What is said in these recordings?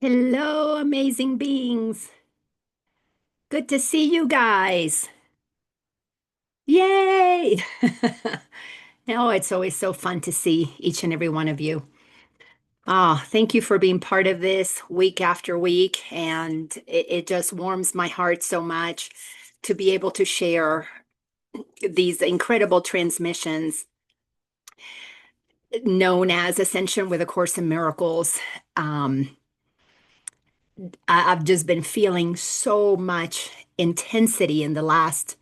Hello, amazing beings. Good to see you guys. Yay! No, it's always so fun to see each and every one of you. Thank you for being part of this week after week. And it just warms my heart so much to be able to share these incredible transmissions known as Ascension with A Course in Miracles. Um, I've just been feeling so much intensity in the last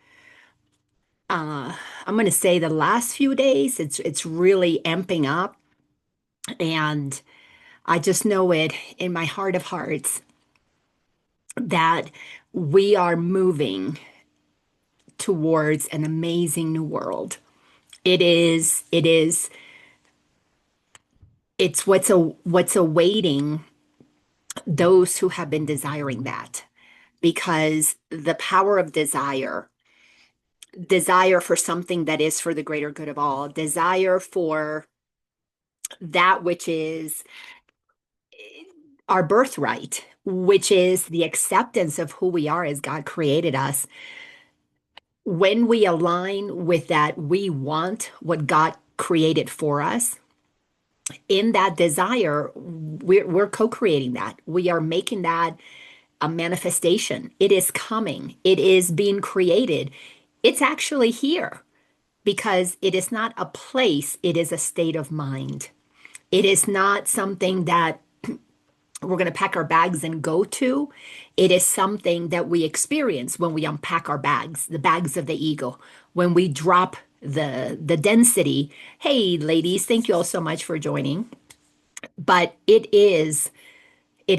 uh I'm going to say the last few days. It's really amping up, and I just know it in my heart of hearts that we are moving towards an amazing new world. It's what's awaiting those who have been desiring that, because the power of desire for something that is for the greater good of all, desire for that which is our birthright, which is the acceptance of who we are as God created us. When we align with that, we want what God created for us. In that desire, we're co-creating that. We are making that a manifestation. It is coming. It is being created. It's actually here because it is not a place, it is a state of mind. It is not something that we're going to pack our bags and go to. It is something that we experience when we unpack our bags, the bags of the ego, when we drop the density. Hey, ladies, thank you all so much for joining. But it is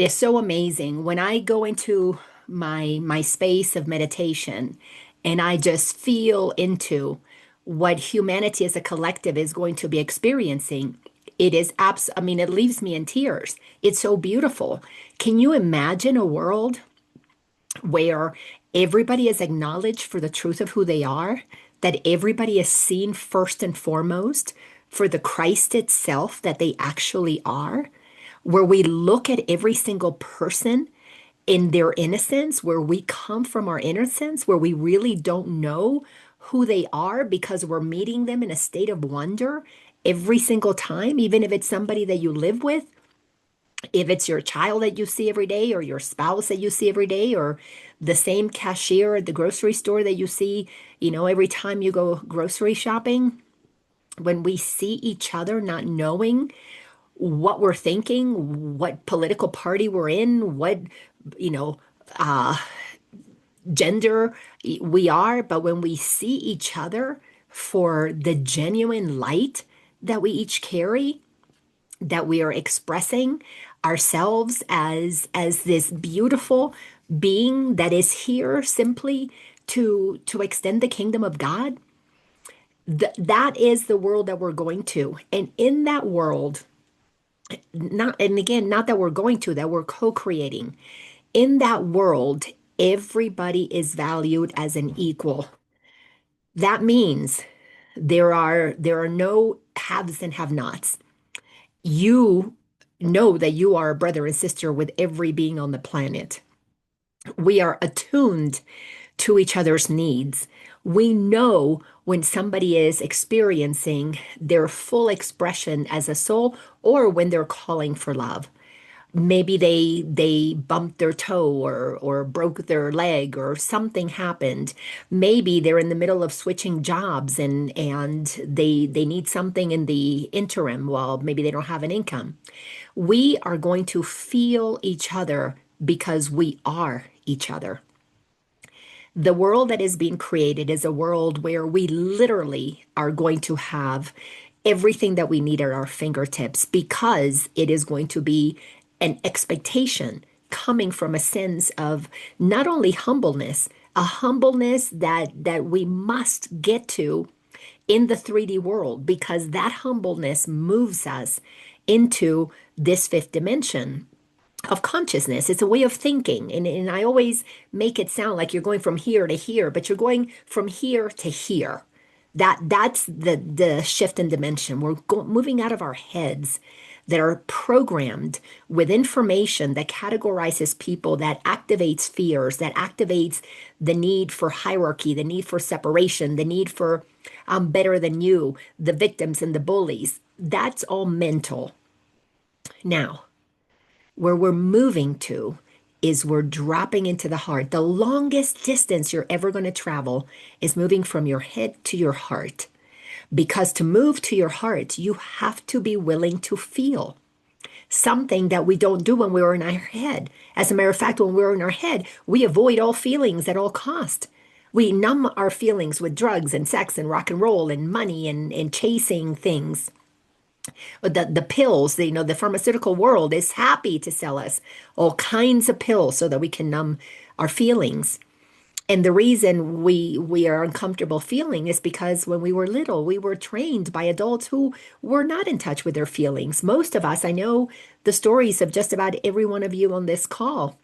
so amazing when I go into my space of meditation and I just feel into what humanity as a collective is going to be experiencing. It is I mean, it leaves me in tears. It's so beautiful. Can you imagine a world where everybody is acknowledged for the truth of who they are, that everybody is seen first and foremost for the Christ itself that they actually are, where we look at every single person in their innocence, where we come from our innocence, where we really don't know who they are because we're meeting them in a state of wonder every single time, even if it's somebody that you live with, if it's your child that you see every day, or your spouse that you see every day, or the same cashier at the grocery store that you see, every time you go grocery shopping. When we see each other not knowing what we're thinking, what political party we're in, what, you know, uh, gender we are, but when we see each other for the genuine light that we each carry, that we are expressing ourselves as this beautiful being that is here simply to extend the kingdom of God. That is the world that we're going to. And in that world, not and again, not that we're going to, that we're co-creating. In that world, everybody is valued as an equal. That means there are no haves and have-nots. You know that you are a brother and sister with every being on the planet. We are attuned to each other's needs. We know when somebody is experiencing their full expression as a soul, or when they're calling for love. Maybe they bumped their toe, or broke their leg, or something happened. Maybe they're in the middle of switching jobs, and they need something in the interim while maybe they don't have an income. We are going to feel each other because we are each other. The world that is being created is a world where we literally are going to have everything that we need at our fingertips, because it is going to be an expectation coming from a sense of not only humbleness, a humbleness that we must get to in the 3D world, because that humbleness moves us into this fifth dimension of consciousness. It's a way of thinking. And I always make it sound like you're going from here to here, but you're going from here to here. That's the shift in dimension. We're moving out of our heads that are programmed with information that categorizes people, that activates fears, that activates the need for hierarchy, the need for separation, the need for I'm better than you, the victims and the bullies. That's all mental. Now, where we're moving to is we're dropping into the heart. The longest distance you're ever going to travel is moving from your head to your heart. Because to move to your heart, you have to be willing to feel something that we don't do when we're in our head. As a matter of fact, when we're in our head, we avoid all feelings at all cost. We numb our feelings with drugs and sex and rock and roll and money and chasing things. The pills, the pharmaceutical world is happy to sell us all kinds of pills so that we can numb our feelings. And the reason we are uncomfortable feeling is because when we were little, we were trained by adults who were not in touch with their feelings. Most of us, I know the stories of just about every one of you on this call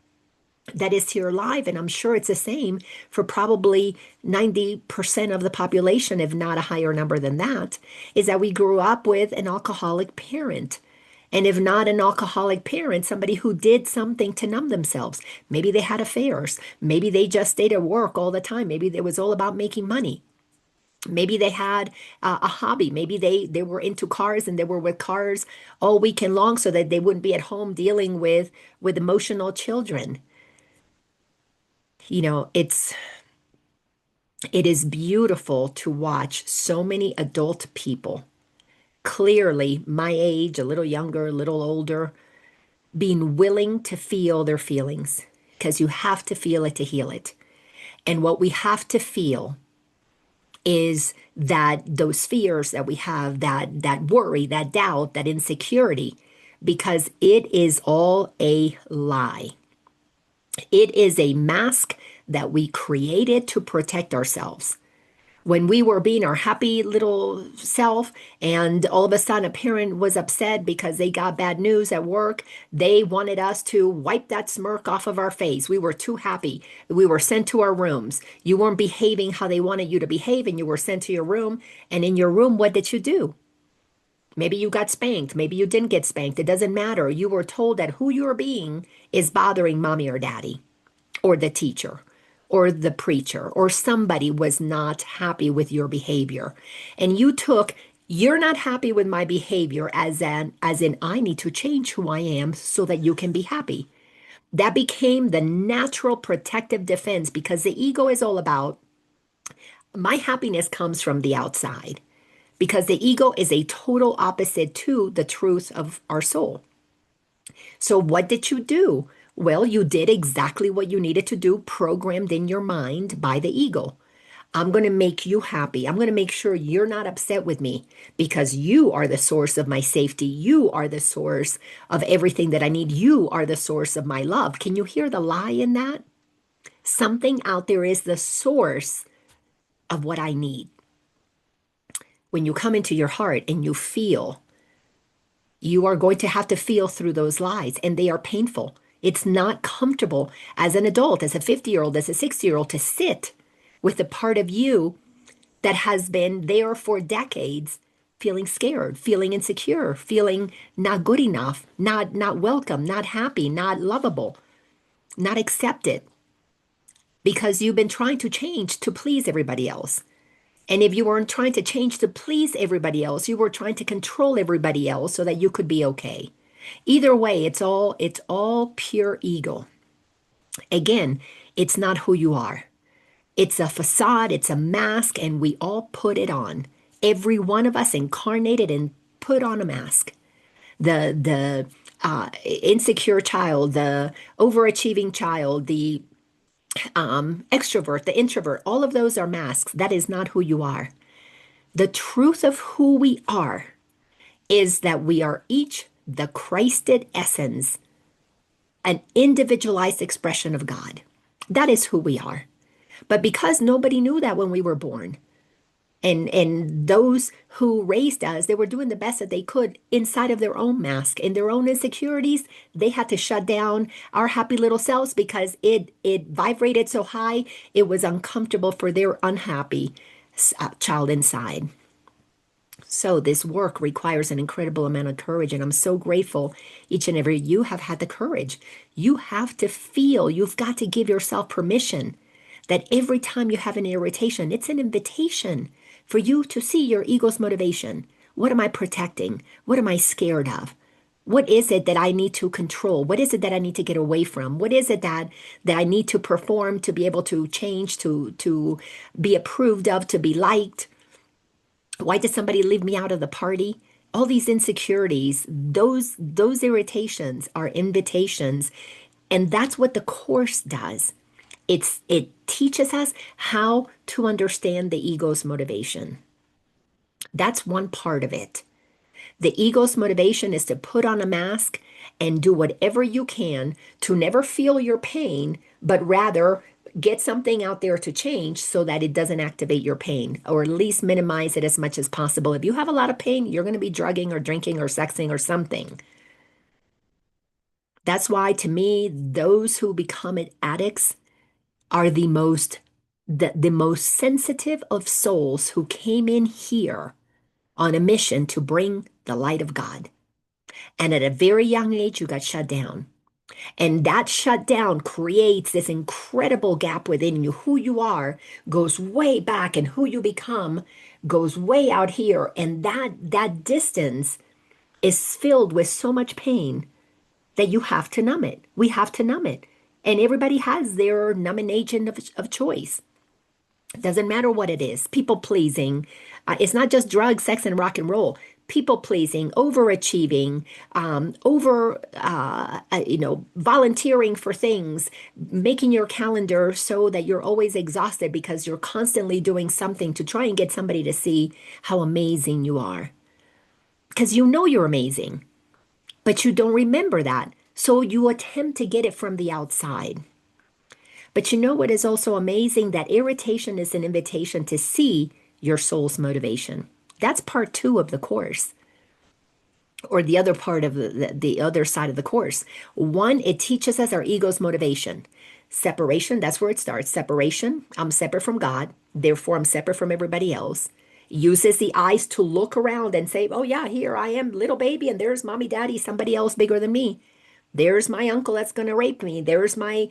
that is here live, and I'm sure it's the same for probably 90% of the population, if not a higher number than that, is that we grew up with an alcoholic parent. And if not an alcoholic parent, somebody who did something to numb themselves. Maybe they had affairs. Maybe they just stayed at work all the time. Maybe it was all about making money. Maybe they had a hobby. Maybe they were into cars and they were with cars all weekend long so that they wouldn't be at home dealing with emotional children. It is beautiful to watch so many adult people, clearly my age, a little younger, a little older, being willing to feel their feelings, because you have to feel it to heal it. And what we have to feel is that those fears that we have, that worry, that doubt, that insecurity, because it is all a lie. It is a mask that we created to protect ourselves. When we were being our happy little self, and all of a sudden a parent was upset because they got bad news at work, they wanted us to wipe that smirk off of our face. We were too happy. We were sent to our rooms. You weren't behaving how they wanted you to behave, and you were sent to your room. And in your room, what did you do? Maybe you got spanked. Maybe you didn't get spanked. It doesn't matter. You were told that who you're being is bothering mommy or daddy, or the teacher, or the preacher, or somebody was not happy with your behavior. And you took, you're not happy with my behavior as in I need to change who I am so that you can be happy. That became the natural protective defense, because the ego is all about my happiness comes from the outside, because the ego is a total opposite to the truth of our soul. So what did you do? Well, you did exactly what you needed to do, programmed in your mind by the ego. I'm going to make you happy. I'm going to make sure you're not upset with me, because you are the source of my safety. You are the source of everything that I need. You are the source of my love. Can you hear the lie in that? Something out there is the source of what I need. When you come into your heart and you feel, you are going to have to feel through those lies, and they are painful. It's not comfortable as an adult, as a 50-year-old, as a 60-year-old, to sit with a part of you that has been there for decades, feeling scared, feeling insecure, feeling not good enough, not welcome, not happy, not lovable, not accepted, because you've been trying to change to please everybody else. And if you weren't trying to change to please everybody else, you were trying to control everybody else so that you could be okay. Either way, it's all pure ego. Again, it's not who you are. It's a facade, it's a mask, and we all put it on. Every one of us incarnated and put on a mask. The insecure child, the overachieving child, the extrovert, the introvert, all of those are masks. That is not who you are. The truth of who we are is that we are each the Christed essence, an individualized expression of God. That is who we are. But because nobody knew that when we were born, and those who raised us, they were doing the best that they could inside of their own mask, in their own insecurities, they had to shut down our happy little selves because it vibrated so high, it was uncomfortable for their unhappy child inside. So this work requires an incredible amount of courage, and I'm so grateful each and every you have had the courage. You have to feel, you've got to give yourself permission that every time you have an irritation, it's an invitation for you to see your ego's motivation. What am I protecting? What am I scared of? What is it that I need to control? What is it that I need to get away from? What is it that I need to perform to be able to change, to be approved of, to be liked? Why did somebody leave me out of the party? All these insecurities, those irritations are invitations, and that's what the course does. It teaches us how to understand the ego's motivation. That's one part of it. The ego's motivation is to put on a mask and do whatever you can to never feel your pain, but rather get something out there to change so that it doesn't activate your pain, or at least minimize it as much as possible. If you have a lot of pain, you're going to be drugging or drinking or sexing or something. That's why, to me, those who become addicts are the most sensitive of souls who came in here on a mission to bring the light of God. And at a very young age, you got shut down. And that shutdown creates this incredible gap within you. Who you are goes way back, and who you become goes way out here. And that distance is filled with so much pain that you have to numb it. We have to numb it. And everybody has their numbing agent of choice. It doesn't matter what it is. People pleasing. It's not just drugs, sex, and rock and roll. People pleasing, overachieving, volunteering for things, making your calendar so that you're always exhausted because you're constantly doing something to try and get somebody to see how amazing you are. Because you know you're amazing, but you don't remember that. So you attempt to get it from the outside. But you know what is also amazing? That irritation is an invitation to see your soul's motivation. That's part 2 of the course, or the other part of the other side of the course. 1, it teaches us our ego's motivation. Separation, that's where it starts. Separation, I'm separate from God, therefore I'm separate from everybody else. Uses the eyes to look around and say, oh yeah, here I am, little baby, and there's mommy, daddy, somebody else bigger than me. There's my uncle that's going to rape me. There's my,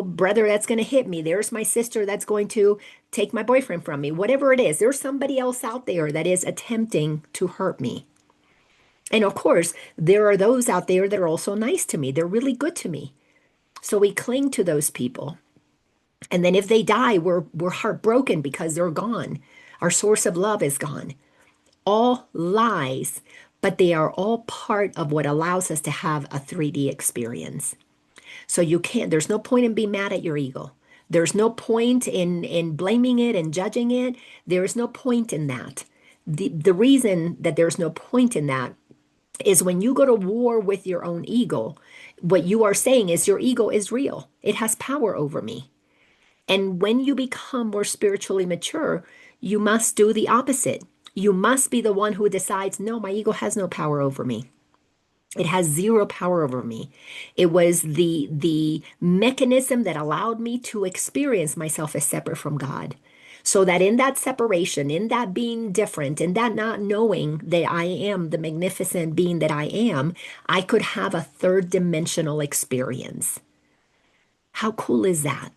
brother that's going to hit me. There's my sister that's going to take my boyfriend from me. Whatever it is, there's somebody else out there that is attempting to hurt me. And of course, there are those out there that are also nice to me. They're really good to me. So we cling to those people. And then if they die, we're heartbroken because they're gone. Our source of love is gone. All lies, but they are all part of what allows us to have a 3D experience. So there's no point in being mad at your ego. There's no point in blaming it and judging it. There's no point in that. The reason that there's no point in that is when you go to war with your own ego, what you are saying is your ego is real. It has power over me. And when you become more spiritually mature, you must do the opposite. You must be the one who decides, no, my ego has no power over me. It has zero power over me. It was the mechanism that allowed me to experience myself as separate from God. So that in that separation, in that being different, in that not knowing that I am the magnificent being that I am, I could have a third dimensional experience. How cool is that?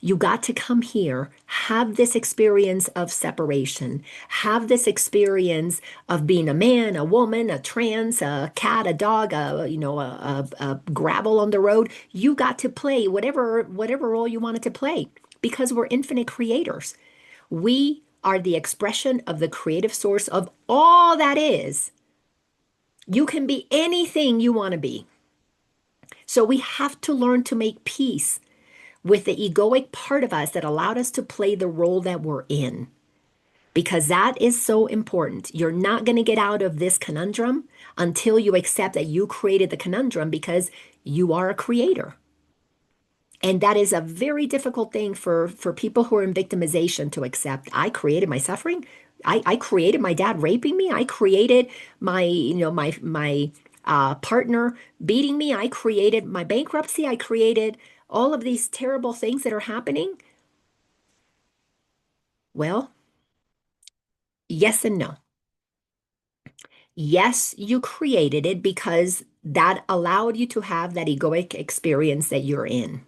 You got to come here, have this experience of separation, have this experience of being a man, a woman, a trans, a cat, a dog, a gravel on the road. You got to play whatever role you wanted to play because we're infinite creators. We are the expression of the creative source of all that is. You can be anything you want to be. So we have to learn to make peace with the egoic part of us that allowed us to play the role that we're in. Because that is so important. You're not going to get out of this conundrum until you accept that you created the conundrum because you are a creator. And that is a very difficult thing for people who are in victimization to accept. I created my suffering. I created my dad raping me. I created my partner beating me. I created my bankruptcy. I created all of these terrible things that are happening. Well, Yes and no. Yes, you created it because that allowed you to have that egoic experience that you're in.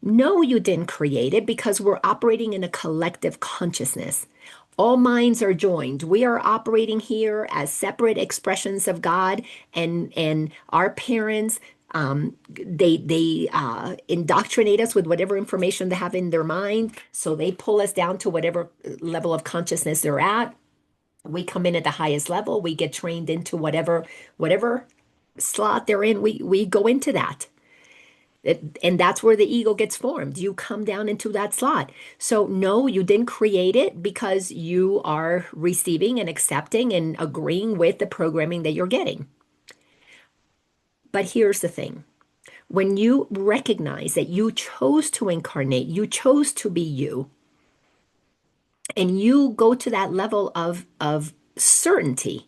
No, you didn't create it because we're operating in a collective consciousness. All minds are joined. We are operating here as separate expressions of God, and our parents, they indoctrinate us with whatever information they have in their mind. So they pull us down to whatever level of consciousness they're at. We come in at the highest level. We get trained into whatever slot they're in. We go into that. And that's where the ego gets formed. You come down into that slot. So, no, you didn't create it because you are receiving and accepting and agreeing with the programming that you're getting. But here's the thing, when you recognize that you chose to incarnate, you chose to be you, and you go to that level of certainty,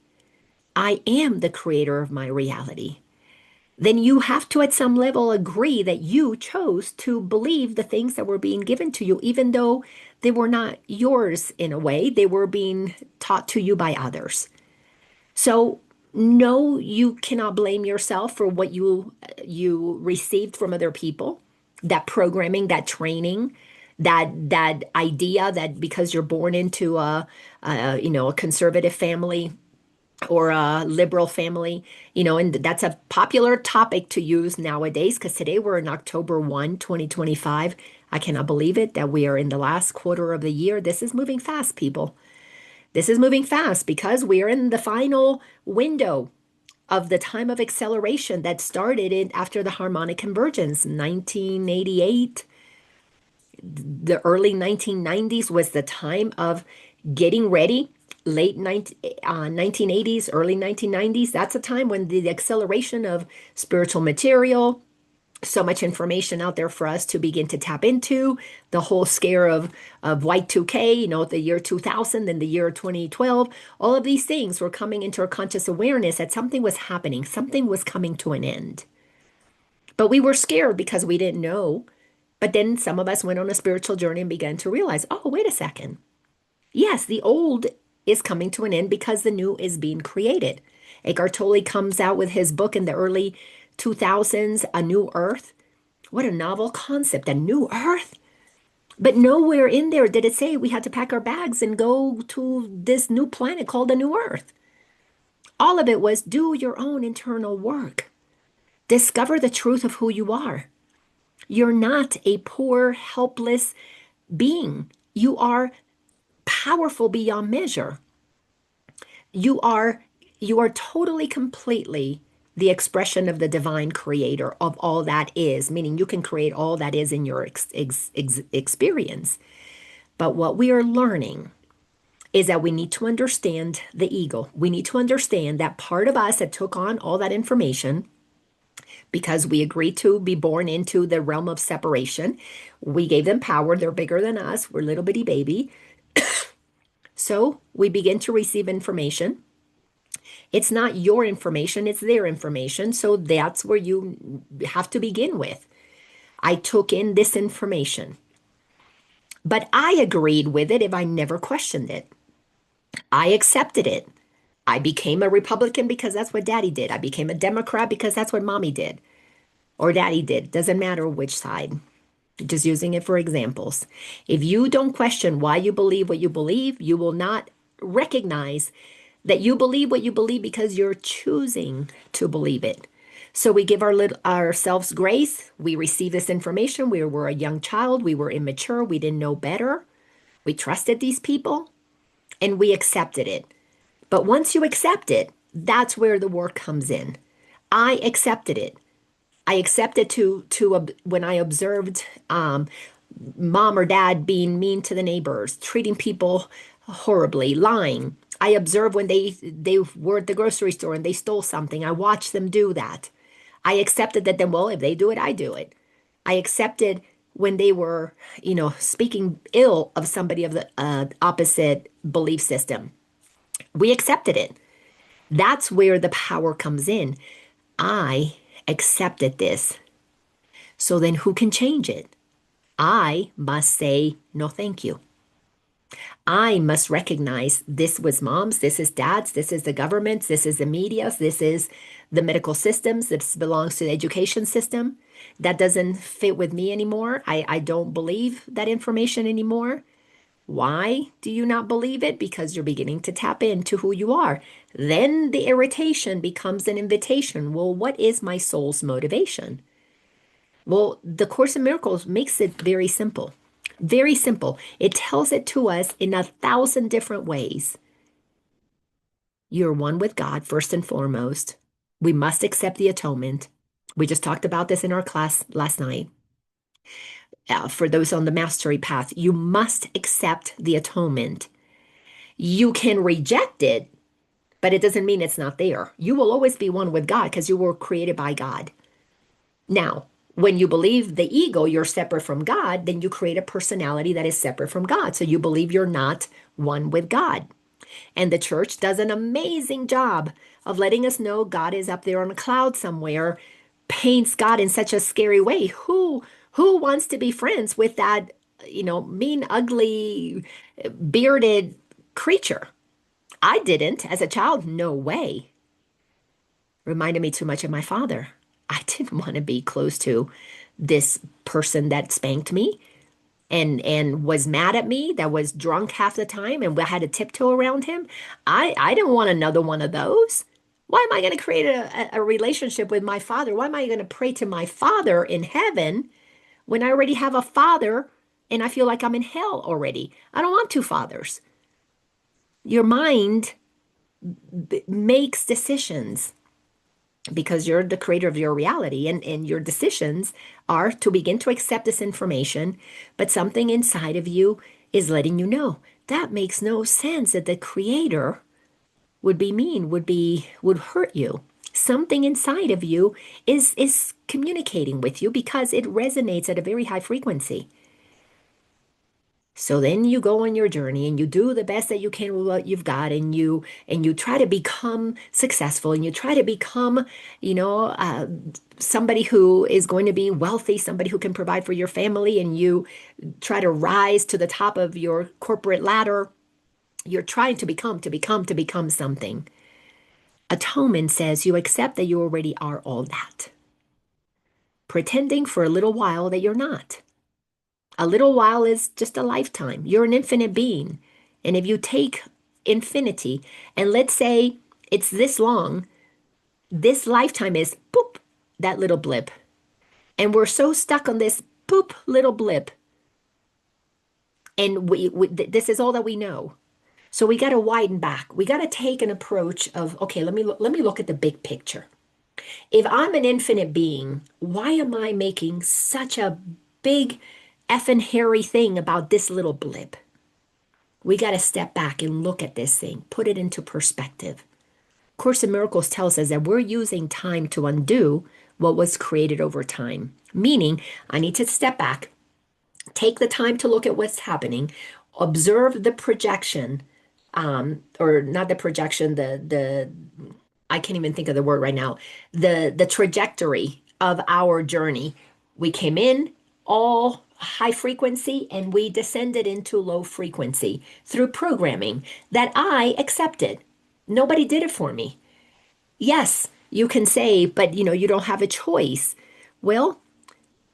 I am the creator of my reality, then you have to, at some level, agree that you chose to believe the things that were being given to you, even though they were not yours in a way, they were being taught to you by others. So, no, you cannot blame yourself for what you received from other people, that programming, that training, that idea that because you're born into a conservative family or a liberal family, and that's a popular topic to use nowadays because today we're in October 1, 2025. I cannot believe it that we are in the last quarter of the year. This is moving fast, people. This is moving fast because we are in the final window of the time of acceleration that started in after the harmonic convergence, 1988. The early 1990s was the time of getting ready. Late 1980s, early 1990s, that's a time when the acceleration of spiritual material, so much information out there for us to begin to tap into, the whole scare of Y2K, the year 2000, then the year 2012, all of these things were coming into our conscious awareness that something was happening, something was coming to an end. But we were scared because we didn't know. But then some of us went on a spiritual journey and began to realize, oh, wait a second. Yes, the old is coming to an end because the new is being created. Eckhart Tolle comes out with his book in the early 2000s, A New Earth. What a novel concept, a new earth. But nowhere in there did it say we had to pack our bags and go to this new planet called a new earth. All of it was do your own internal work. Discover the truth of who you are. You're not a poor, helpless being. You are powerful beyond measure. You are you are totally completely the expression of the divine creator of all that is, meaning you can create all that is in your experience. But what we are learning is that we need to understand the ego. We need to understand that part of us that took on all that information because we agreed to be born into the realm of separation. We gave them power. They're bigger than us. We're little bitty baby. So we begin to receive information. It's not your information, it's their information. So that's where you have to begin with. I took in this information, but I agreed with it if I never questioned it. I accepted it. I became a Republican because that's what daddy did. I became a Democrat because that's what mommy did or daddy did. Doesn't matter which side. Just using it for examples. If you don't question why you believe what you believe, you will not recognize that you believe what you believe because you're choosing to believe it. So we give ourselves grace. We receive this information. We were a young child. We were immature. We didn't know better. We trusted these people and we accepted it. But once you accept it, that's where the work comes in. I accepted it. I accepted when I observed mom or dad being mean to the neighbors, treating people horribly, lying. I observed when they were at the grocery store and they stole something. I watched them do that. I accepted that then, well, if they do it, I do it. I accepted when they were, speaking ill of somebody of the opposite belief system. We accepted it. That's where the power comes in. I accepted this. So then who can change it? I must say, no, thank you. I must recognize this was mom's, this is dad's, this is the government's, this is the media's, this is the medical systems, this belongs to the education system. That doesn't fit with me anymore. I don't believe that information anymore. Why do you not believe it? Because you're beginning to tap into who you are. Then the irritation becomes an invitation. Well, what is my soul's motivation? Well, the Course in Miracles makes it very simple. Very simple. It tells it to us in 1,000 different ways. You're one with God, first and foremost. We must accept the atonement. We just talked about this in our class last night. For those on the mastery path, you must accept the atonement. You can reject it, but it doesn't mean it's not there. You will always be one with God because you were created by God. Now, when you believe the ego, you're separate from God, then you create a personality that is separate from God. So you believe you're not one with God. And the church does an amazing job of letting us know God is up there on a cloud somewhere, paints God in such a scary way. Who wants to be friends with that, mean, ugly, bearded creature? I didn't as a child. No way. Reminded me too much of my father. I didn't want to be close to this person that spanked me and was mad at me, that was drunk half the time and had to tiptoe around him. I didn't want another one of those. Why am I going to create a relationship with my father? Why am I going to pray to my father in heaven when I already have a father and I feel like I'm in hell already? I don't want two fathers. Your mind makes decisions because you're the creator of your reality, and your decisions are to begin to accept this information, but something inside of you is letting you know that makes no sense, that the creator would be mean, would hurt you. Something inside of you is communicating with you because it resonates at a very high frequency. So then you go on your journey and you do the best that you can with what you've got, and you try to become successful, and you try to become, somebody who is going to be wealthy, somebody who can provide for your family, and you try to rise to the top of your corporate ladder. You're trying to become something. Atonement says you accept that you already are all that, pretending for a little while that you're not. A little while is just a lifetime. You're an infinite being. And if you take infinity, and let's say it's this long, this lifetime is poop, that little blip. And we're so stuck on this poop little blip. And this is all that we know. So we got to widen back. We got to take an approach of, okay, let me look at the big picture. If I'm an infinite being, why am I making such a big effing hairy thing about this little blip? We got to step back and look at this thing, put it into perspective. Course in Miracles tells us that we're using time to undo what was created over time. Meaning, I need to step back, take the time to look at what's happening, observe the projection, or not the projection, the I can't even think of the word right now, the trajectory of our journey. We came in all high frequency and we descended into low frequency through programming that I accepted. Nobody did it for me. Yes, you can say, but you don't have a choice. Well,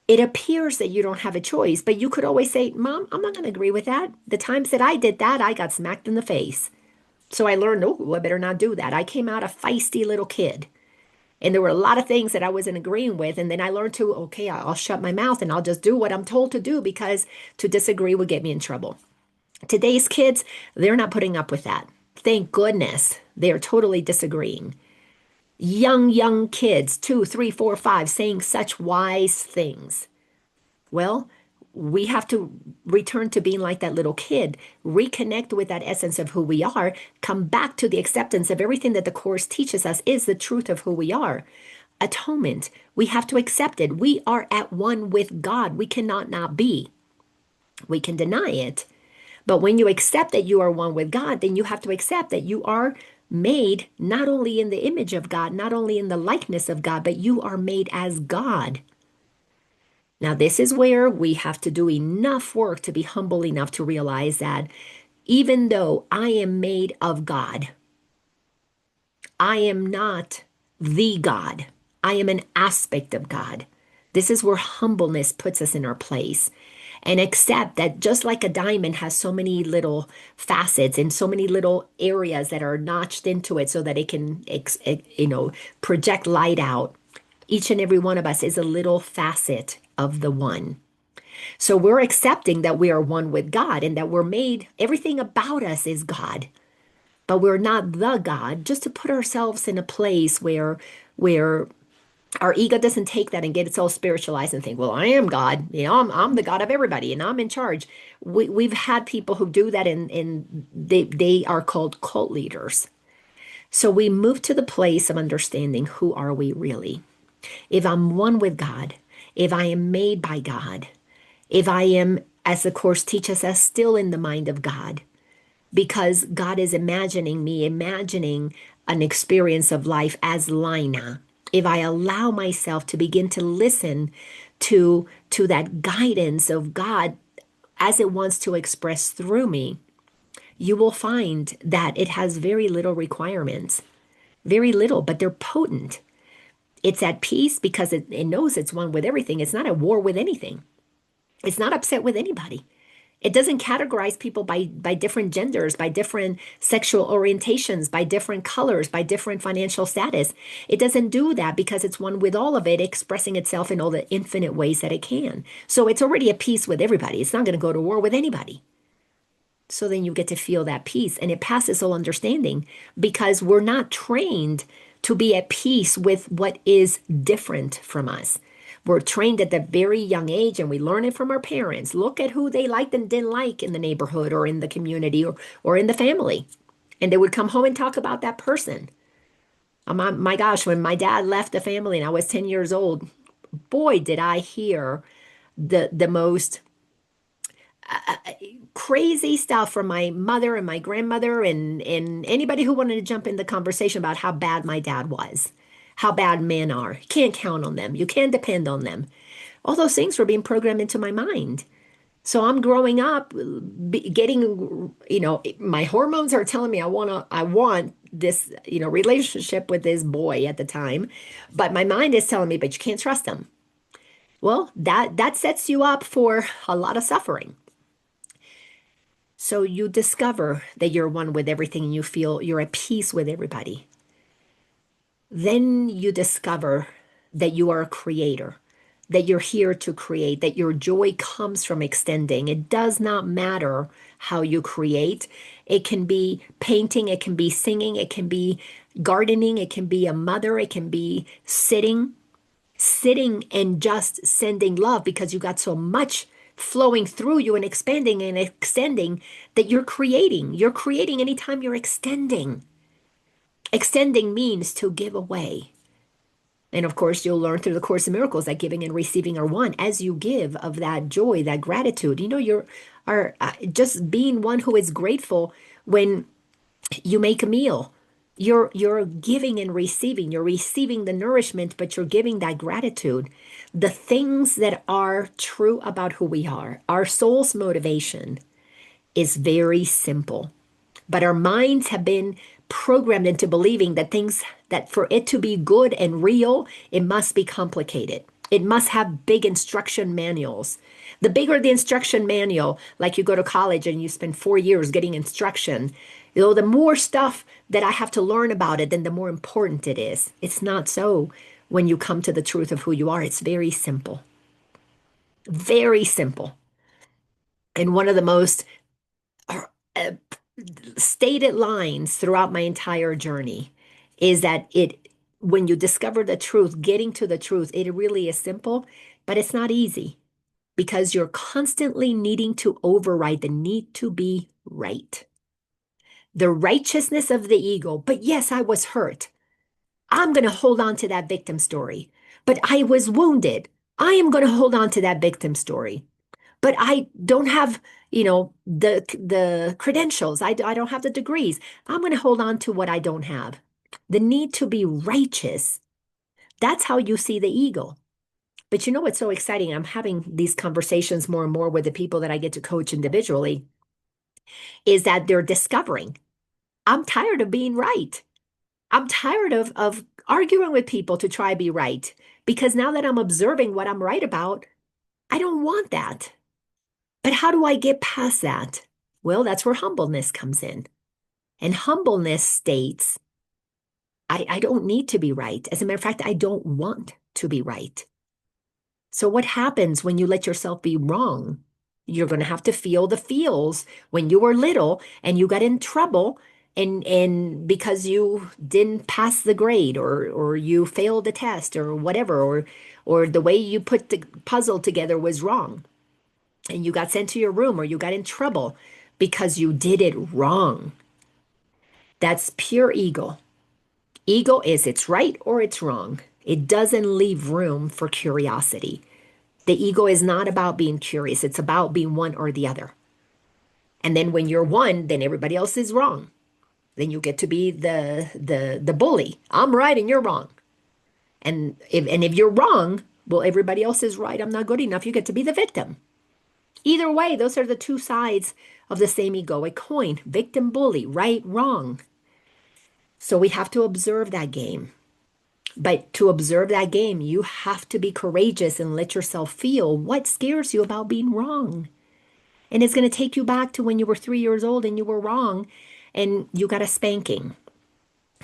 it appears that you don't have a choice, but you could always say, Mom, I'm not going to agree with that. The times that I did that, I got smacked in the face. So I learned, oh, I better not do that. I came out a feisty little kid. And there were a lot of things that I wasn't agreeing with. And then I learned to, okay, I'll shut my mouth and I'll just do what I'm told to do, because to disagree would get me in trouble. Today's kids, they're not putting up with that. Thank goodness they're totally disagreeing. Young kids, 2, 3, 4, 5, saying such wise things. Well, we have to return to being like that little kid, reconnect with that essence of who we are, come back to the acceptance of everything that the Course teaches us is the truth of who we are. Atonement, we have to accept it. We are at one with God. We cannot not be. We can deny it. But when you accept that you are one with God, then you have to accept that you are made not only in the image of God, not only in the likeness of God, but you are made as God. Now, this is where we have to do enough work to be humble enough to realize that even though I am made of God, I am not the God. I am an aspect of God. This is where humbleness puts us in our place. And accept that just like a diamond has so many little facets and so many little areas that are notched into it so that it can, project light out, each and every one of us is a little facet of the one. So we're accepting that we are one with God and that we're made, everything about us is God, but we're not the God, just to put ourselves in a place where our ego doesn't take that and get it all spiritualized and think, well, I am God. I'm the God of everybody and I'm in charge. We've had people who do that and they are called cult leaders. So we move to the place of understanding, who are we really? If I'm one with God, if I am made by God, if I am, as the Course teaches us, still in the mind of God, because God is imagining an experience of life as Laina. If I allow myself to begin to listen to that guidance of God as it wants to express through me, you will find that it has very little requirements, very little, but they're potent. It's at peace because it knows it's one with everything. It's not at war with anything. It's not upset with anybody. It doesn't categorize people by different genders, by different sexual orientations, by different colors, by different financial status. It doesn't do that because it's one with all of it, expressing itself in all the infinite ways that it can. So it's already at peace with everybody. It's not going to go to war with anybody. So then you get to feel that peace, and it passes all understanding because we're not trained to be at peace with what is different from us. We're trained at a very young age and we learn it from our parents. Look at who they liked and didn't like in the neighborhood or in the community or in the family. And they would come home and talk about that person. My gosh, when my dad left the family and I was 10 years old, boy, did I hear the most crazy stuff from my mother and my grandmother and anybody who wanted to jump in the conversation about how bad my dad was, how bad men are. You can't count on them. You can't depend on them. All those things were being programmed into my mind. So I'm growing up, getting, my hormones are telling me I want this, relationship with this boy at the time, but my mind is telling me, but you can't trust him. Well, that sets you up for a lot of suffering. So you discover that you're one with everything and you feel you're at peace with everybody. Then you discover that you are a creator, that you're here to create, that your joy comes from extending. It does not matter how you create. It can be painting, it can be singing, it can be gardening, it can be a mother, it can be sitting and just sending love because you got so much flowing through you and expanding and extending that you're creating. You're creating anytime you're extending. Extending means to give away. And of course, you'll learn through the Course in Miracles that giving and receiving are one. As you give of that joy, that gratitude, you're just being one who is grateful when you make a meal. You're giving and receiving. You're receiving the nourishment, but you're giving that gratitude. The things that are true about who we are, our soul's motivation is very simple. But our minds have been programmed into believing that for it to be good and real, it must be complicated. It must have big instruction manuals. The bigger the instruction manual, like you go to college and you spend 4 years getting instruction, the more stuff that I have to learn about it, then the more important it is. It's not so when you come to the truth of who you are. It's very simple. Very simple. And one of the most uh, stated lines throughout my entire journey is that when you discover the truth, getting to the truth, it really is simple, but it's not easy because you're constantly needing to override the need to be right. The righteousness of the ego. But yes, I was hurt. I'm going to hold on to that victim story. But I was wounded. I am going to hold on to that victim story. But I don't have, the credentials. I don't have the degrees. I'm going to hold on to what I don't have. The need to be righteous. That's how you see the ego. But you know what's so exciting? I'm having these conversations more and more with the people that I get to coach individually. is that they're discovering, I'm tired of being right. I'm tired of arguing with people to try to be right because now that I'm observing what I'm right about, I don't want that. But how do I get past that? Well, that's where humbleness comes in. And humbleness states, I don't need to be right. As a matter of fact, I don't want to be right. So what happens when you let yourself be wrong? You're going to have to feel the feels when you were little and you got in trouble and because you didn't pass the grade or you failed a test or whatever or the way you put the puzzle together was wrong and you got sent to your room or you got in trouble because you did it wrong. That's pure ego. Ego is it's right or it's wrong. It doesn't leave room for curiosity. The ego is not about being curious. It's about being one or the other. And then when you're one, then everybody else is wrong. Then you get to be the bully. I'm right and you're wrong. And if you're wrong, well, everybody else is right. I'm not good enough. You get to be the victim. Either way, those are the two sides of the same egoic coin. Victim, bully, right, wrong. So we have to observe that game. But to observe that game, you have to be courageous and let yourself feel what scares you about being wrong. And it's going to take you back to when you were 3 years old and you were wrong and you got a spanking.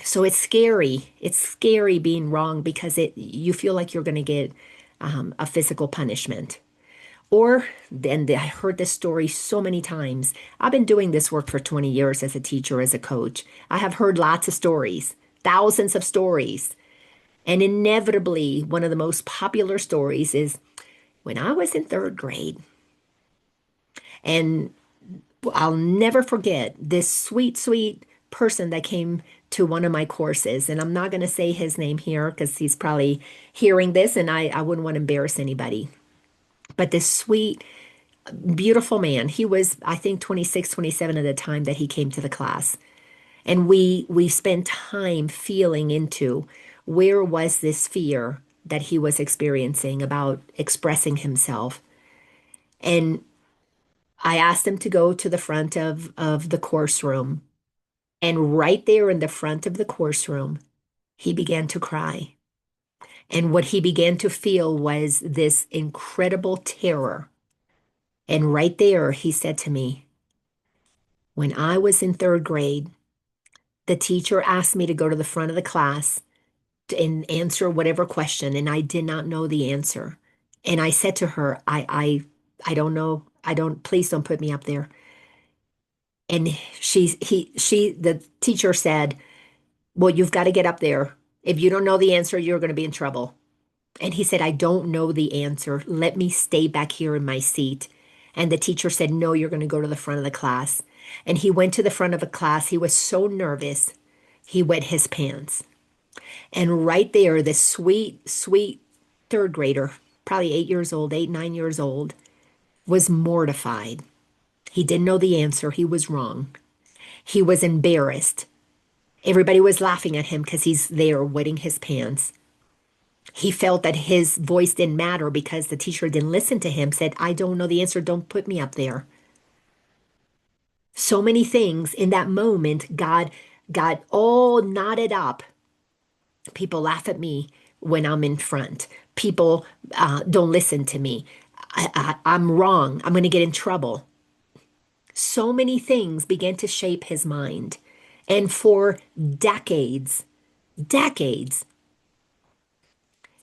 So it's scary. It's scary being wrong because you feel like you're going to get a physical punishment. Or then I heard this story so many times. I've been doing this work for 20 years as a teacher, as a coach. I have heard lots of stories, thousands of stories. And inevitably, one of the most popular stories is when I was in third grade. And I'll never forget this sweet, sweet person that came to one of my courses. And I'm not going to say his name here because he's probably hearing this and I wouldn't want to embarrass anybody. But this sweet, beautiful man, he was, I think, 26, 27 at the time that he came to the class. And we spent time feeling into where was this fear that he was experiencing about expressing himself. And I asked him to go to the front of the course room. And right there in the front of the course room, he began to cry. And what he began to feel was this incredible terror. And right there, he said to me, when I was in third grade, the teacher asked me to go to the front of the class and answer whatever question, and I did not know the answer. And I said to her, I don't know. Please don't put me up there. And the teacher said, well, you've got to get up there. If you don't know the answer, you're going to be in trouble. And he said, I don't know the answer. Let me stay back here in my seat. And the teacher said, no, you're going to go to the front of the class. And he went to the front of the class. He was so nervous, he wet his pants. And right there, this sweet, sweet third grader, probably 8 years old, 8, 9 years old, was mortified. He didn't know the answer. He was wrong. He was embarrassed. Everybody was laughing at him because he's there wetting his pants. He felt that his voice didn't matter because the teacher didn't listen to him, said, I don't know the answer. Don't put me up there. So many things in that moment, God got all knotted up. People laugh at me when I'm in front. People don't listen to me. I'm wrong. I'm going to get in trouble. So many things began to shape his mind. And for decades,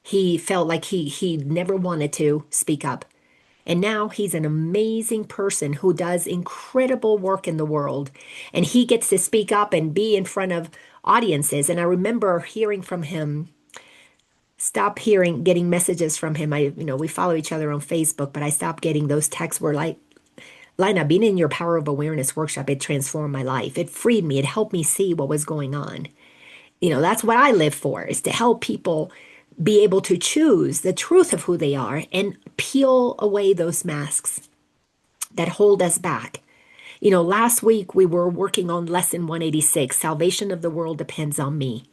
he felt like he never wanted to speak up. And now he's an amazing person who does incredible work in the world. And he gets to speak up and be in front of audiences. And I remember hearing from him, getting messages from him. We follow each other on Facebook, but I stopped getting those texts where like, Laina, being in your Power of Awareness workshop, it transformed my life. It freed me. It helped me see what was going on. That's what I live for, is to help people be able to choose the truth of who they are and peel away those masks that hold us back. Last week we were working on lesson 186, Salvation of the World Depends on Me.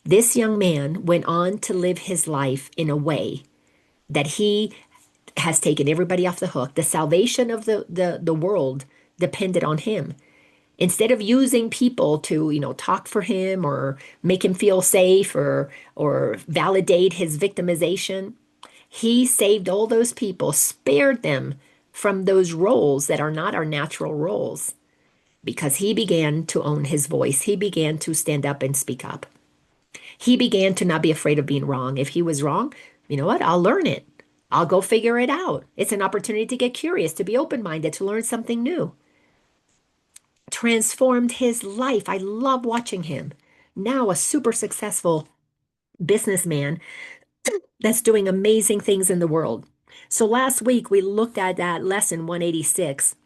This young man went on to live his life in a way that he has taken everybody off the hook. The salvation of the world depended on him. Instead of using people to, talk for him or make him feel safe or validate his victimization, he saved all those people, spared them from those roles that are not our natural roles because he began to own his voice. He began to stand up and speak up. He began to not be afraid of being wrong. If he was wrong, you know what? I'll learn it. I'll go figure it out. It's an opportunity to get curious, to be open-minded, to learn something new. Transformed his life. I love watching him. Now a super successful businessman that's doing amazing things in the world. So last week we looked at that lesson 186.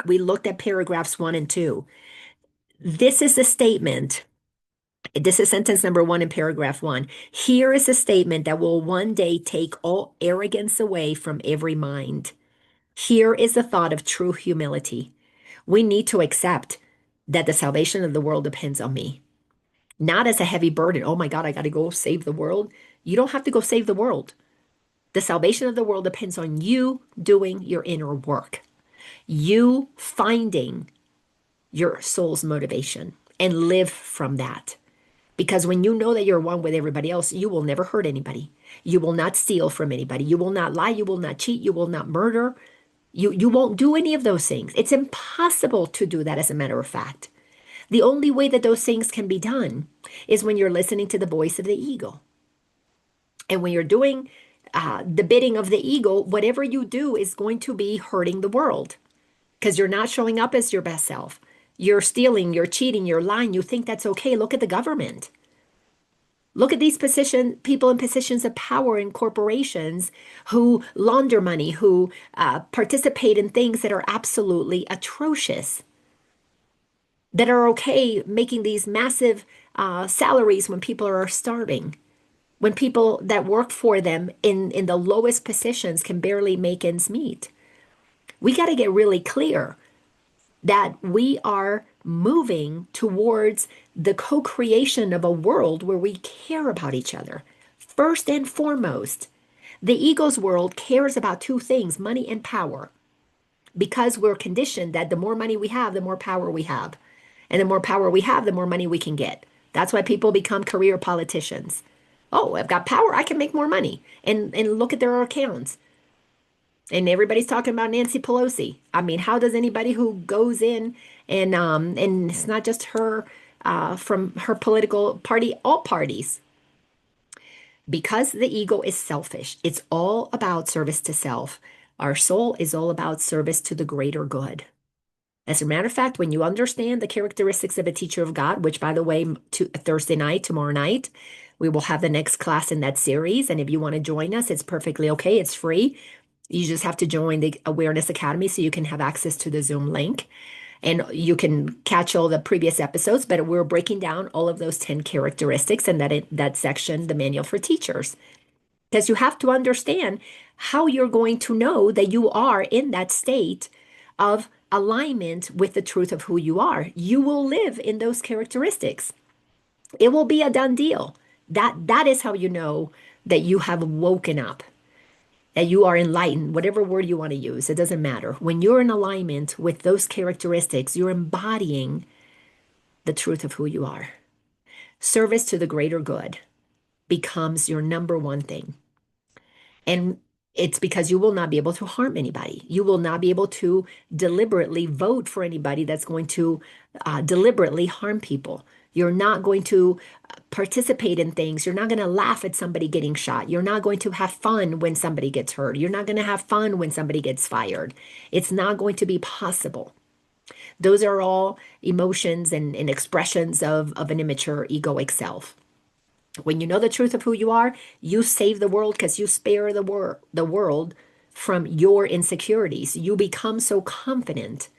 We looked at paragraphs 1 and 2. This is the statement. This is sentence number 1 in paragraph 1. Here is a statement that will one day take all arrogance away from every mind. Here is the thought of true humility. We need to accept that the salvation of the world depends on me, not as a heavy burden. Oh my God, I got to go save the world. You don't have to go save the world. The salvation of the world depends on you doing your inner work, you finding your soul's motivation and live from that. Because when you know that you're one with everybody else, you will never hurt anybody. You will not steal from anybody. You will not lie. You will not cheat. You will not murder. You won't do any of those things. It's impossible to do that, as a matter of fact. The only way that those things can be done is when you're listening to the voice of the ego. And when you're doing the bidding of the ego, whatever you do is going to be hurting the world because you're not showing up as your best self. You're stealing, you're cheating, you're lying. You think that's okay. Look at the government. Look at these people in positions of power in corporations who launder money, who participate in things that are absolutely atrocious, that are okay making these massive salaries when people are starving, when people that work for them in the lowest positions can barely make ends meet. We got to get really clear that we are moving towards the co-creation of a world where we care about each other. First and foremost, the ego's world cares about two things, money and power, because we're conditioned that the more money we have, the more power we have. And the more power we have, the more money we can get. That's why people become career politicians. Oh, I've got power, I can make more money. And look at their accounts. And everybody's talking about Nancy Pelosi. I mean, how does anybody who goes in and it's not just her from her political party, all parties, because the ego is selfish. It's all about service to self. Our soul is all about service to the greater good. As a matter of fact, when you understand the characteristics of a teacher of God, which, by the way, Thursday night, tomorrow night, we will have the next class in that series. And if you want to join us, it's perfectly okay. It's free. You just have to join the Awareness Academy so you can have access to the Zoom link. And you can catch all the previous episodes, but we're breaking down all of those 10 characteristics in that section, the Manual for Teachers. Because you have to understand how you're going to know that you are in that state of alignment with the truth of who you are. You will live in those characteristics. It will be a done deal. That is how you know that you have woken up, that you are enlightened, whatever word you want to use, it doesn't matter. When you're in alignment with those characteristics, you're embodying the truth of who you are. Service to the greater good becomes your number one thing. And it's because you will not be able to harm anybody. You will not be able to deliberately vote for anybody that's going to deliberately harm people. You're not going to participate in things. You're not going to laugh at somebody getting shot. You're not going to have fun when somebody gets hurt. You're not going to have fun when somebody gets fired. It's not going to be possible. Those are all emotions and expressions of an immature egoic self. When you know the truth of who you are, you save the world because you spare the world from your insecurities. You become so confident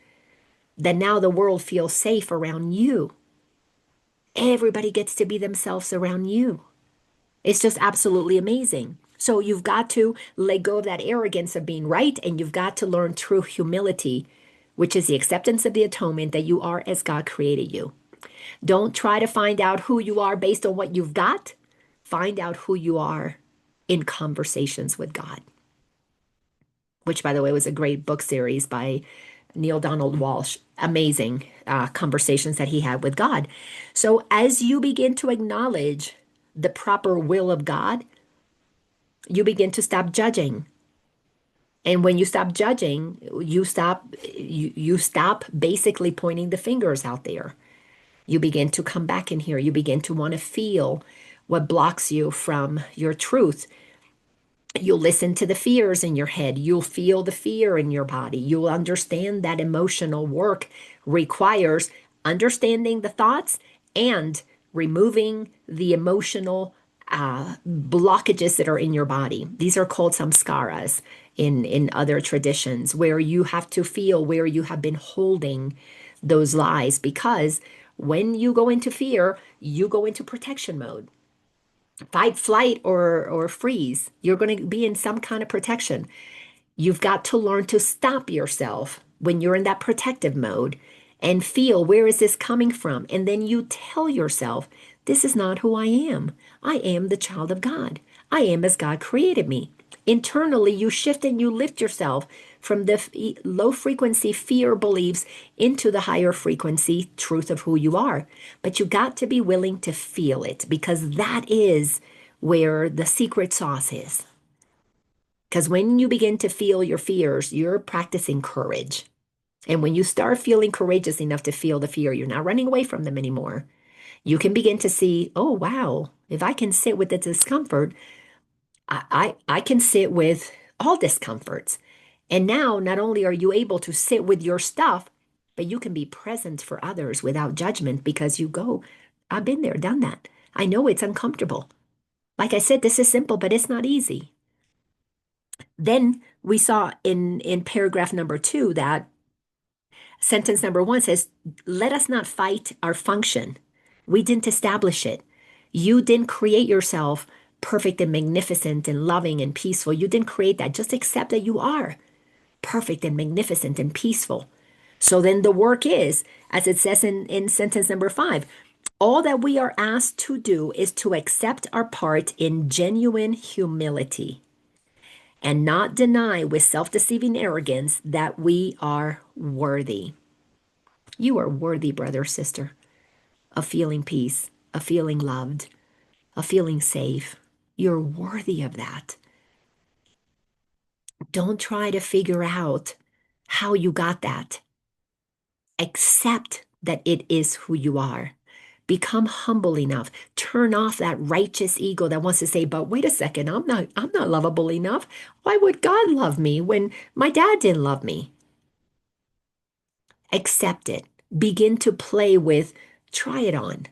that now the world feels safe around you. Everybody gets to be themselves around you. It's just absolutely amazing. So you've got to let go of that arrogance of being right, and you've got to learn true humility, which is the acceptance of the atonement that you are as God created you. Don't try to find out who you are based on what you've got. Find out who you are in conversations with God, which, by the way, was a great book series by Neil Donald Walsh. Amazing conversations that he had with God. So as you begin to acknowledge the proper will of God, you begin to stop judging. And when you stop judging, you stop basically pointing the fingers out there. You begin to come back in here. You begin to want to feel what blocks you from your truth. You'll listen to the fears in your head. You'll feel the fear in your body. You'll understand that emotional work requires understanding the thoughts and removing the emotional blockages that are in your body. These are called samskaras in other traditions, where you have to feel where you have been holding those lies, because when you go into fear, you go into protection mode. Fight, flight, or freeze. You're going to be in some kind of protection. You've got to learn to stop yourself when you're in that protective mode and feel, where is this coming from? And then you tell yourself, this is not who I am. I am the child of God. I am as God created me. Internally, you shift and you lift yourself from the low frequency fear beliefs into the higher frequency truth of who you are. But you got to be willing to feel it, because that is where the secret sauce is. Because when you begin to feel your fears, you're practicing courage. And when you start feeling courageous enough to feel the fear, you're not running away from them anymore. You can begin to see, oh, wow, if I can sit with the discomfort, I can sit with all discomforts. And now, not only are you able to sit with your stuff, but you can be present for others without judgment, because you go, I've been there, done that. I know it's uncomfortable. Like I said, this is simple, but it's not easy. Then we saw in paragraph number 2 that sentence number 1 says, let us not fight our function. We didn't establish it. You didn't create yourself perfect and magnificent and loving and peaceful. You didn't create that. Just accept that you are perfect and magnificent and peaceful. So then the work is, as it says in sentence number 5, all that we are asked to do is to accept our part in genuine humility and not deny with self-deceiving arrogance that we are worthy. You are worthy, brother, sister, of feeling peace, of feeling loved, of feeling safe. You're worthy of that. Don't try to figure out how you got that. Accept that it is who you are. Become humble enough. Turn off that righteous ego that wants to say, but wait a second, I'm not lovable enough. Why would God love me when my dad didn't love me? Accept it. Begin to play with, try it on.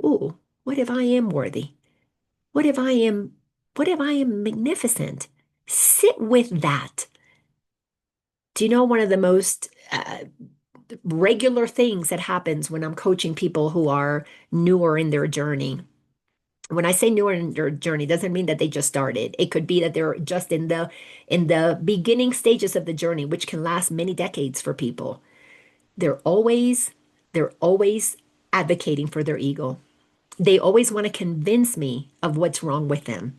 Ooh, what if I am worthy? What if I am, what if I am magnificent? Sit with that. Do you know one of the most regular things that happens when I'm coaching people who are newer in their journey? When I say newer in their journey, doesn't mean that they just started. It could be that they're just in the beginning stages of the journey, which can last many decades for people. They're always they're always advocating for their ego. They always want to convince me of what's wrong with them.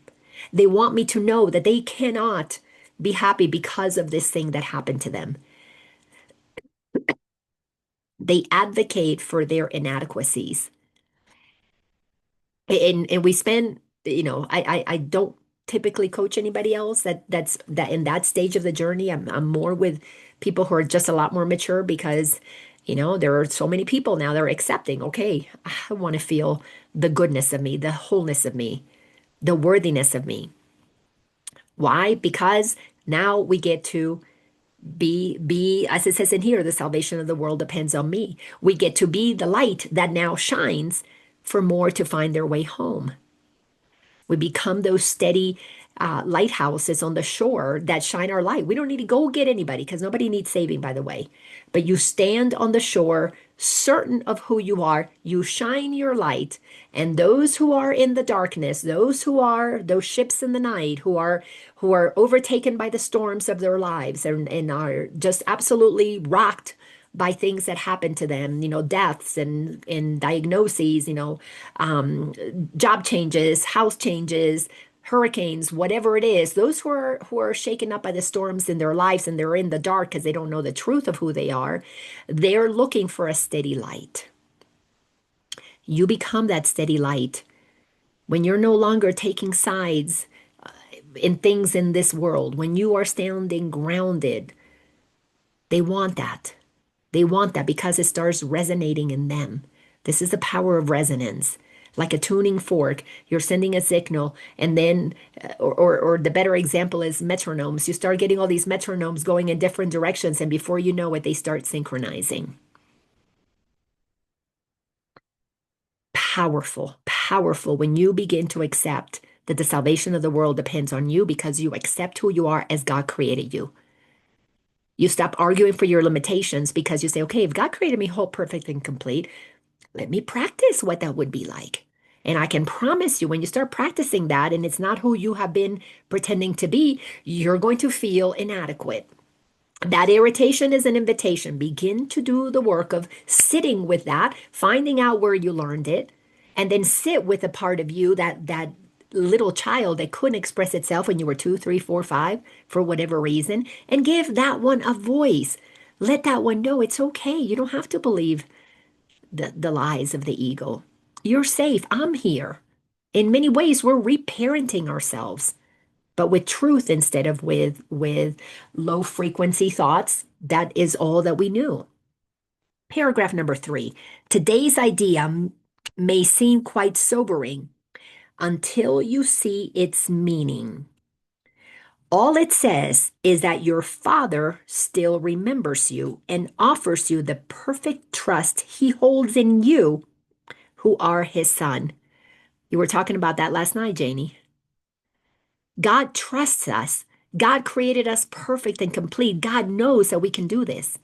They want me to know that they cannot be happy because of this thing that happened to them. They advocate for their inadequacies. And we spend, I don't typically coach anybody else that's in that stage of the journey. I'm more with people who are just a lot more mature, because there are so many people now that are accepting, okay, I want to feel the goodness of me, the wholeness of me, the worthiness of me. Why? Because now we get to be, as it says in here, the salvation of the world depends on me. We get to be the light that now shines for more to find their way home. We become those steady lighthouses on the shore that shine our light. We don't need to go get anybody, because nobody needs saving, by the way. But you stand on the shore, certain of who you are. You shine your light, and those who are in the darkness, those who are those ships in the night, who are overtaken by the storms of their lives, and are just absolutely rocked by things that happen to them, deaths and diagnoses, job changes, house changes, hurricanes, whatever it is, those who are shaken up by the storms in their lives and they're in the dark because they don't know the truth of who they are, they're looking for a steady light. You become that steady light when you're no longer taking sides in things in this world, when you are standing grounded. They want that. They want that because it starts resonating in them. This is the power of resonance. Like a tuning fork, you're sending a signal, and then, or the better example is metronomes. You start getting all these metronomes going in different directions, and before you know it, they start synchronizing. Powerful, powerful when you begin to accept that the salvation of the world depends on you because you accept who you are as God created you. You stop arguing for your limitations because you say, okay, if God created me whole, perfect, and complete, let me practice what that would be like. And I can promise you, when you start practicing that and it's not who you have been pretending to be, you're going to feel inadequate. That irritation is an invitation. Begin to do the work of sitting with that, finding out where you learned it, and then sit with a part of you, that little child that couldn't express itself when you were 2, 3, 4, 5, for whatever reason, and give that one a voice. Let that one know it's okay. You don't have to believe the lies of the ego. You're safe. I'm here. In many ways, we're reparenting ourselves, but with truth instead of with low frequency thoughts. That is all that we knew. Paragraph number 3. Today's idea may seem quite sobering until you see its meaning. All it says is that your Father still remembers you and offers you the perfect trust he holds in you, who are his son. You were talking about that last night, Janie. God trusts us. God created us perfect and complete. God knows that we can do this.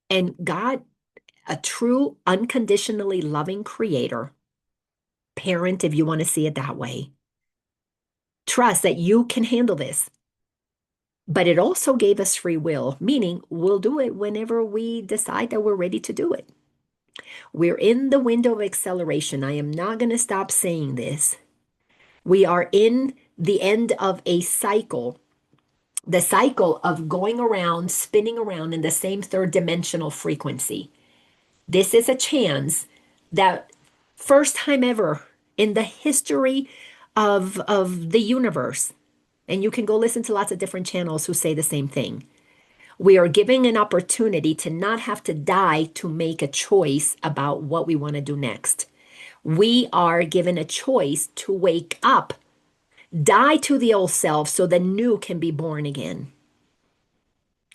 And God, a true, unconditionally loving creator, parent, if you want to see it that way, trust that you can handle this. But it also gave us free will, meaning we'll do it whenever we decide that we're ready to do it. We're in the window of acceleration. I am not going to stop saying this. We are in the end of a cycle, the cycle of going around, spinning around in the same third dimensional frequency. This is a chance that first time ever in the history of the universe, and you can go listen to lots of different channels who say the same thing. We are giving an opportunity to not have to die to make a choice about what we want to do next. We are given a choice to wake up, die to the old self so the new can be born again.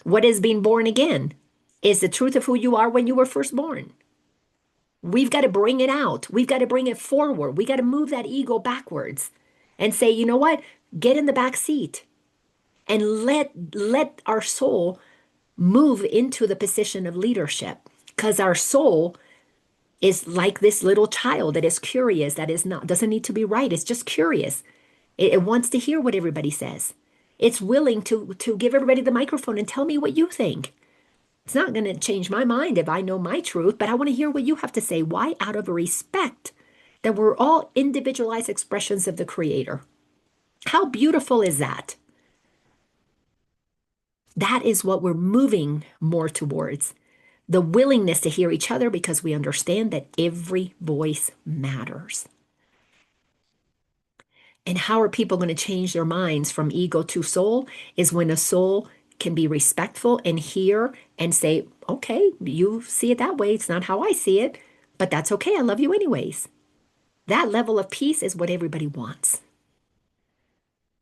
What is being born again? Is the truth of who you are when you were first born. We've got to bring it out. We've got to bring it forward. We got to move that ego backwards and say, you know what? Get in the back seat and let our soul move into the position of leadership, because our soul is like this little child that is curious, that is not, doesn't need to be right. It's just curious. It wants to hear what everybody says. It's willing to give everybody the microphone and tell me what you think. It's not going to change my mind if I know my truth, but I want to hear what you have to say. Why? Out of respect that we're all individualized expressions of the Creator. How beautiful is that? That is what we're moving more towards. The willingness to hear each other because we understand that every voice matters. And how are people going to change their minds from ego to soul? Is when a soul can be respectful and hear and say, okay, you see it that way. It's not how I see it, but that's okay. I love you anyways. That level of peace is what everybody wants.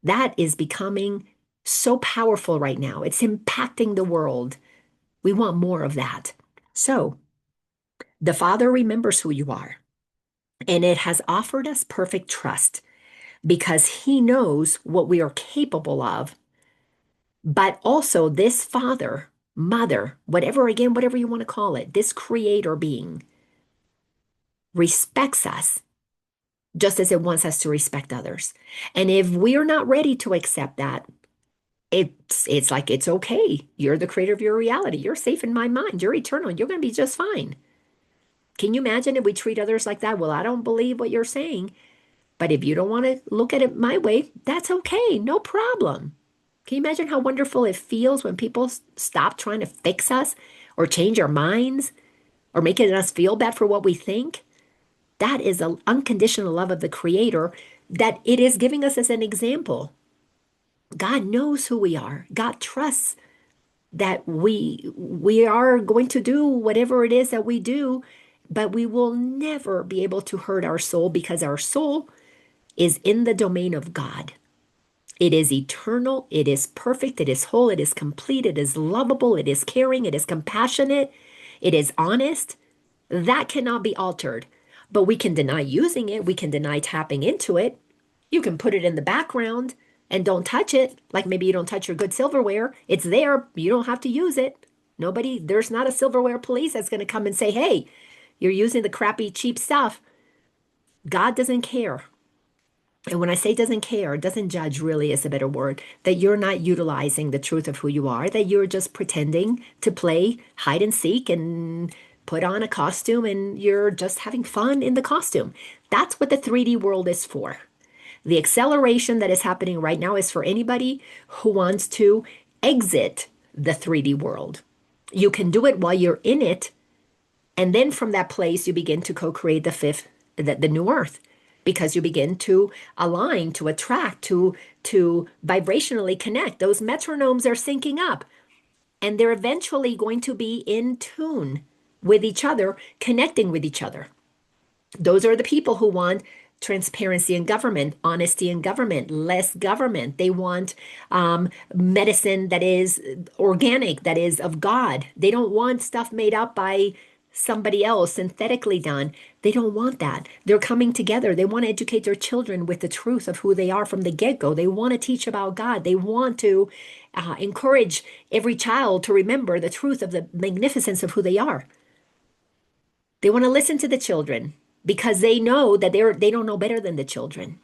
That is becoming so powerful right now. It's impacting the world. We want more of that. So the Father remembers who you are, and it has offered us perfect trust because he knows what we are capable of. But also this Father, Mother, whatever you want to call it, this creator being respects us just as it wants us to respect others. And if we're not ready to accept that, it's like, it's okay. You're the creator of your reality. You're safe in my mind. You're eternal. You're going to be just fine. Can you imagine if we treat others like that? Well, I don't believe what you're saying. But if you don't want to look at it my way, that's okay. No problem. Can you imagine how wonderful it feels when people stop trying to fix us or change our minds or making us feel bad for what we think? That is an unconditional love of the Creator that it is giving us as an example. God knows who we are. God trusts that we are going to do whatever it is that we do, but we will never be able to hurt our soul because our soul is in the domain of God. It is eternal, it is perfect, it is whole, it is complete, it is lovable, it is caring, it is compassionate, it is honest. That cannot be altered. But we can deny using it, we can deny tapping into it. You can put it in the background and don't touch it. Like maybe you don't touch your good silverware. It's there, you don't have to use it. There's not a silverware police that's going to come and say, hey, you're using the crappy, cheap stuff. God doesn't care. And when I say doesn't care, doesn't judge really is a better word, that you're not utilizing the truth of who you are, that you're just pretending to play hide and seek and put on a costume and you're just having fun in the costume. That's what the 3D world is for. The acceleration that is happening right now is for anybody who wants to exit the 3D world. You can do it while you're in it, and then from that place, you begin to co-create the new earth, because you begin to align, to attract, to vibrationally connect. Those metronomes are syncing up, and they're eventually going to be in tune with each other, connecting with each other. Those are the people who want transparency in government, honesty in government, less government. They want medicine that is organic, that is of God. They don't want stuff made up by somebody else, synthetically done. They don't want that. They're coming together. They want to educate their children with the truth of who they are from the get-go. They want to teach about God. They want to encourage every child to remember the truth of the magnificence of who they are. They want to listen to the children because they know that they don't know better than the children.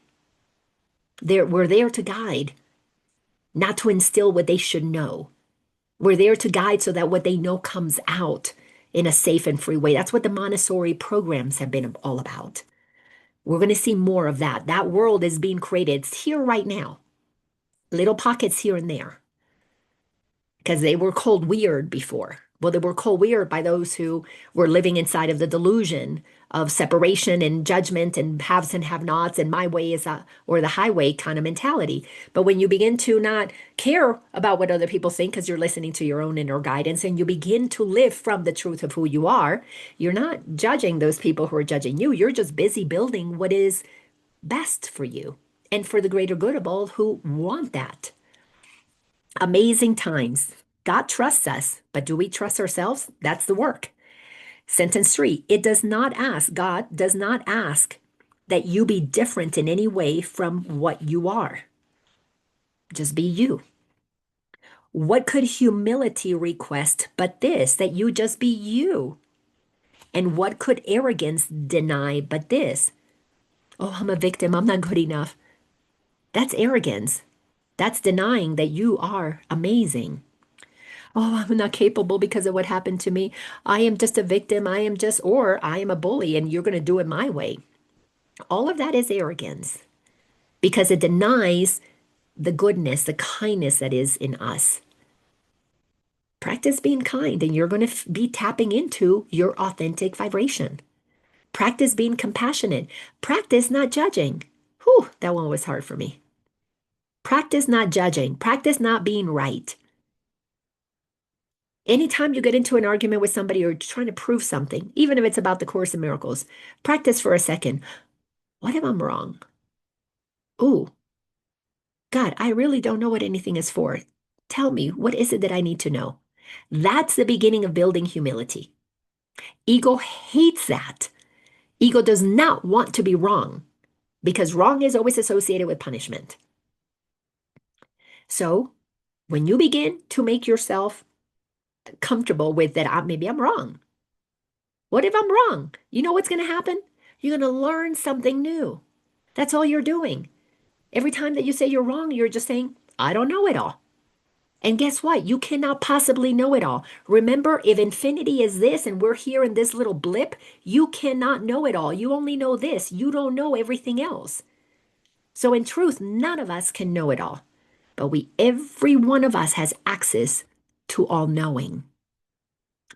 We're there to guide, not to instill what they should know. We're there to guide so that what they know comes out in a safe and free way. That's what the Montessori programs have been all about. We're going to see more of that. That world is being created. It's here right now. Little pockets here and there. Because they were called weird before. Well, they were called weird by those who were living inside of the delusion of separation and judgment and haves and have-nots and my way is or the highway kind of mentality. But when you begin to not care about what other people think because you're listening to your own inner guidance and you begin to live from the truth of who you are, you're not judging those people who are judging you. You're just busy building what is best for you and for the greater good of all who want that. Amazing times. God trusts us, but do we trust ourselves? That's the work. Sentence 3, God does not ask that you be different in any way from what you are. Just be you. What could humility request but this, that you just be you? And what could arrogance deny but this? Oh, I'm a victim. I'm not good enough. That's arrogance. That's denying that you are amazing. Oh, I'm not capable because of what happened to me. I am just a victim. Or I am a bully and you're going to do it my way. All of that is arrogance because it denies the goodness, the kindness that is in us. Practice being kind and you're going to be tapping into your authentic vibration. Practice being compassionate. Practice not judging. Whew, that one was hard for me. Practice not judging. Practice not being right. Anytime you get into an argument with somebody or trying to prove something, even if it's about the Course in Miracles, practice for a second. What if I'm wrong? Ooh, God, I really don't know what anything is for. Tell me, what is it that I need to know? That's the beginning of building humility. Ego hates that. Ego does not want to be wrong because wrong is always associated with punishment. So when you begin to make yourself comfortable with that, maybe I'm wrong. What if I'm wrong? You know what's going to happen? You're going to learn something new. That's all you're doing. Every time that you say you're wrong, you're just saying, I don't know it all. And guess what? You cannot possibly know it all. Remember, if infinity is this and we're here in this little blip, you cannot know it all. You only know this. You don't know everything else. So in truth, none of us can know it all, but every one of us has access to all knowing.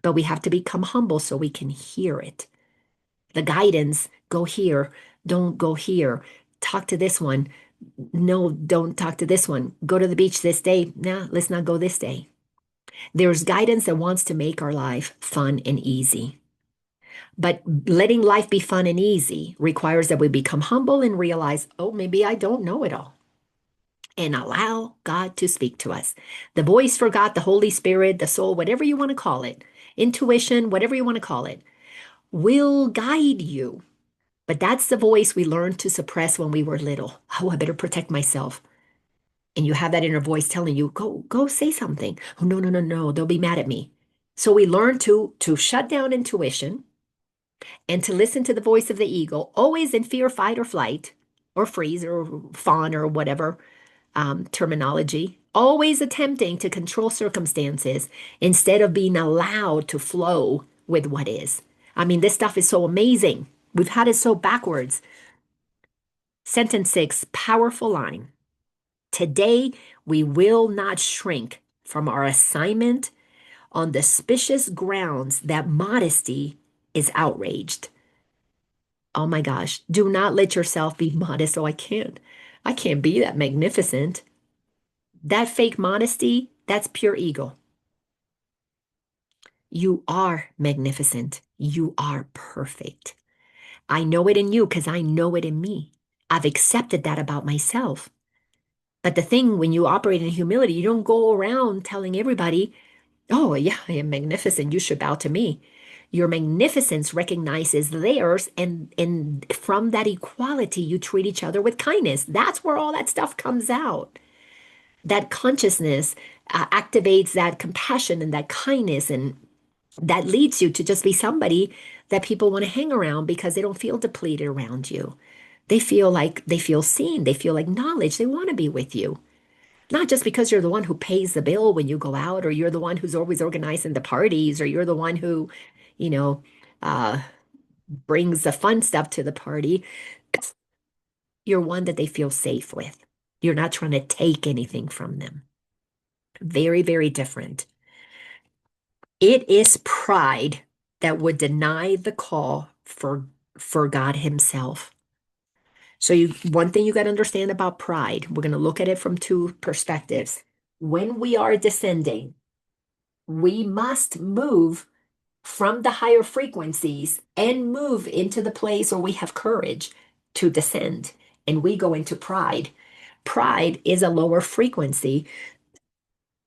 But we have to become humble so we can hear it. The guidance, go here, don't go here. Talk to this one. No, don't talk to this one. Go to the beach this day. Nah, let's not go this day. There's guidance that wants to make our life fun and easy. But letting life be fun and easy requires that we become humble and realize, oh, maybe I don't know it all. And allow God to speak to us. The voice for God, the Holy Spirit, the soul, whatever you want to call it, intuition, whatever you want to call it, will guide you. But that's the voice we learned to suppress when we were little. Oh, I better protect myself. And you have that inner voice telling you, go say something. Oh, no, no, no, no, they'll be mad at me. So we learn to shut down intuition and to listen to the voice of the ego, always in fear, fight, or flight, or freeze, or fawn, or whatever terminology, always attempting to control circumstances instead of being allowed to flow with what is. I mean, this stuff is so amazing. We've had it so backwards. Sentence 6, powerful line. Today, we will not shrink from our assignment on the suspicious grounds that modesty is outraged. Oh my gosh, do not let yourself be modest. Oh, I can't. I can't be that magnificent. That fake modesty, that's pure ego. You are magnificent. You are perfect. I know it in you because I know it in me. I've accepted that about myself. But the thing, when you operate in humility, you don't go around telling everybody, oh, yeah, I am magnificent. You should bow to me. Your magnificence recognizes theirs, and from that equality, you treat each other with kindness. That's where all that stuff comes out. That consciousness activates that compassion and that kindness, and that leads you to just be somebody that people want to hang around because they don't feel depleted around you. They feel seen, they feel acknowledged, they want to be with you. Not just because you're the one who pays the bill when you go out, or you're the one who's always organizing the parties, or you're the one who, you know, uh, brings the fun stuff to the party. You're one that they feel safe with. You're not trying to take anything from them. Very, very different. It is pride that would deny the call for God Himself. So one thing you got to understand about pride, we're going to look at it from two perspectives. When we are descending, we must move from the higher frequencies and move into the place where we have courage to descend, and we go into pride. Pride is a lower frequency.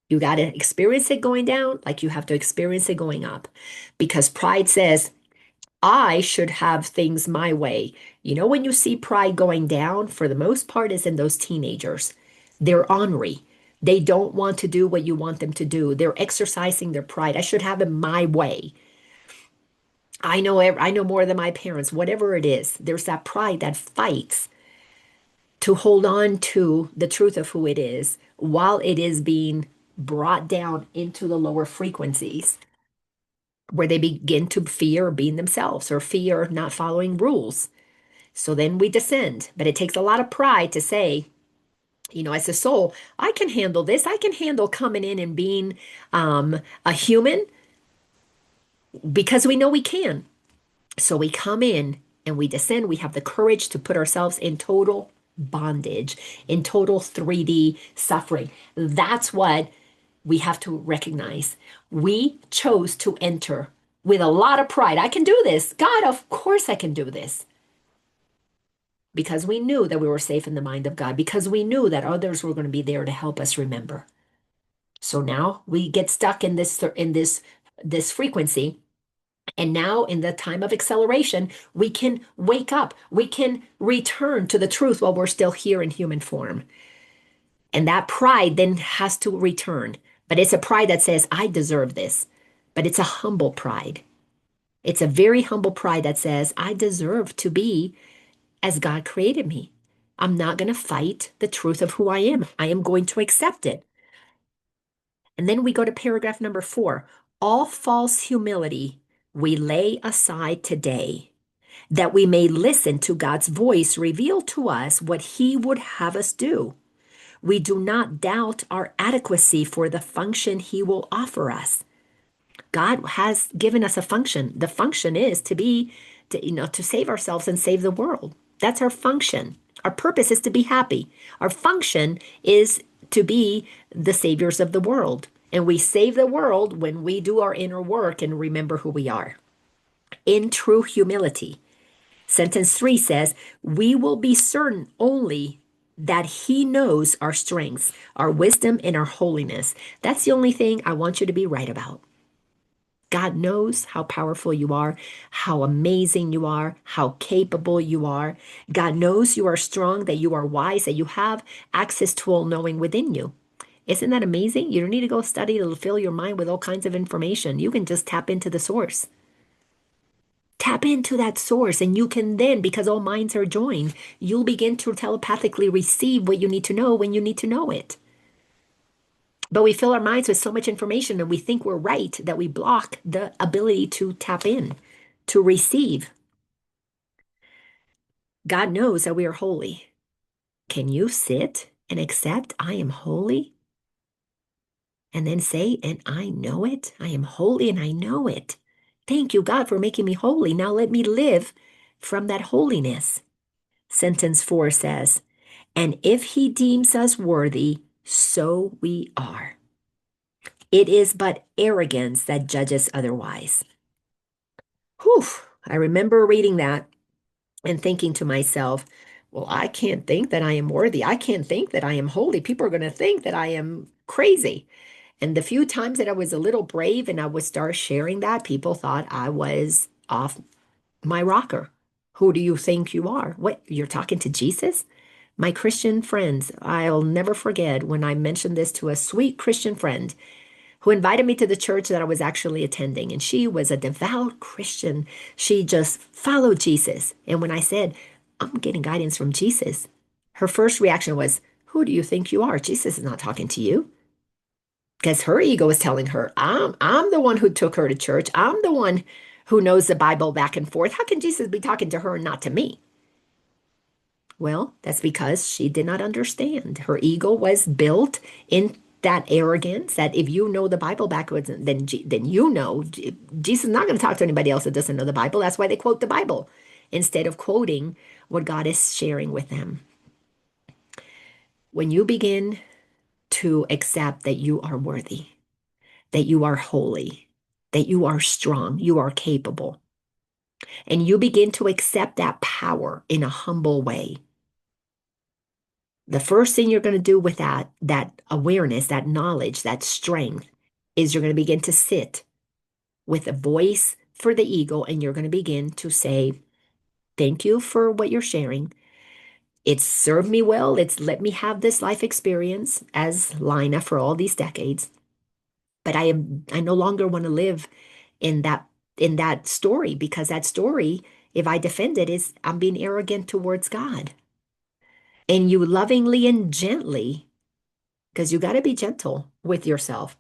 You got to experience it going down like you have to experience it going up, because pride says, I should have things my way. You know, when you see pride going down, for the most part, is in those teenagers. They're ornery. They don't want to do what you want them to do. They're exercising their pride. I should have it my way. I know more than my parents, whatever it is. There's that pride that fights to hold on to the truth of who it is while it is being brought down into the lower frequencies, where they begin to fear being themselves or fear not following rules. So then we descend. But it takes a lot of pride to say, as a soul, I can handle this. I can handle coming in and being a human, because we know we can. So we come in and we descend. We have the courage to put ourselves in total bondage, in total 3D suffering. That's what we have to recognize. We chose to enter with a lot of pride. I can do this. God, of course I can do this. Because we knew that we were safe in the mind of God, because we knew that others were going to be there to help us remember. So now we get stuck in this frequency. And now, in the time of acceleration, we can wake up. We can return to the truth while we're still here in human form. And that pride then has to return. But it's a pride that says, I deserve this. But it's a humble pride. It's a very humble pride that says, I deserve to be as God created me. I'm not going to fight the truth of who I am. I am going to accept it. And then we go to paragraph number 4. All false humility we lay aside today, that we may listen to God's voice reveal to us what He would have us do. We do not doubt our adequacy for the function He will offer us. God has given us a function. The function is to save ourselves and save the world. That's our function. Our purpose is to be happy. Our function is to be the saviors of the world. And we save the world when we do our inner work and remember who we are. In true humility. Sentence 3 says, we will be certain only that He knows our strengths, our wisdom, and our holiness. That's the only thing I want you to be right about. God knows how powerful you are, how amazing you are, how capable you are. God knows you are strong, that you are wise, that you have access to all knowing within you. Isn't that amazing? You don't need to go study to fill your mind with all kinds of information. You can just tap into the source. Tap into that source, and you can then, because all minds are joined, you'll begin to telepathically receive what you need to know when you need to know it. But we fill our minds with so much information and we think we're right that we block the ability to tap in, to receive. God knows that we are holy. Can you sit and accept I am holy? And then say, and I know it. I am holy and I know it. Thank you, God, for making me holy. Now let me live from that holiness. Sentence 4 says, and if He deems us worthy, so we are. It is but arrogance that judges otherwise. Whew, I remember reading that and thinking to myself, well, I can't think that I am worthy. I can't think that I am holy. People are going to think that I am crazy. And the few times that I was a little brave and I would start sharing that, people thought I was off my rocker. Who do you think you are? What, you're talking to Jesus? My Christian friends, I'll never forget when I mentioned this to a sweet Christian friend who invited me to the church that I was actually attending. And she was a devout Christian. She just followed Jesus. And when I said, I'm getting guidance from Jesus, her first reaction was, who do you think you are? Jesus is not talking to you. Because her ego was telling her, I'm the one who took her to church. I'm the one who knows the Bible back and forth. How can Jesus be talking to her and not to me? Well, that's because she did not understand. Her ego was built in that arrogance that if you know the Bible backwards, then you know Jesus is not going to talk to anybody else that doesn't know the Bible. That's why they quote the Bible instead of quoting what God is sharing with them. When you begin to accept that you are worthy, that you are holy, that you are strong, you are capable, and you begin to accept that power in a humble way, the first thing you're going to do with that awareness, that knowledge, that strength, is you're going to begin to sit with a voice for the ego, and you're going to begin to say, thank you for what you're sharing. It's served me well. It's let me have this life experience as Laina for all these decades. But I no longer want to live in that story, because that story, if I defend it, is I'm being arrogant towards God. And you lovingly and gently, because you got to be gentle with yourself.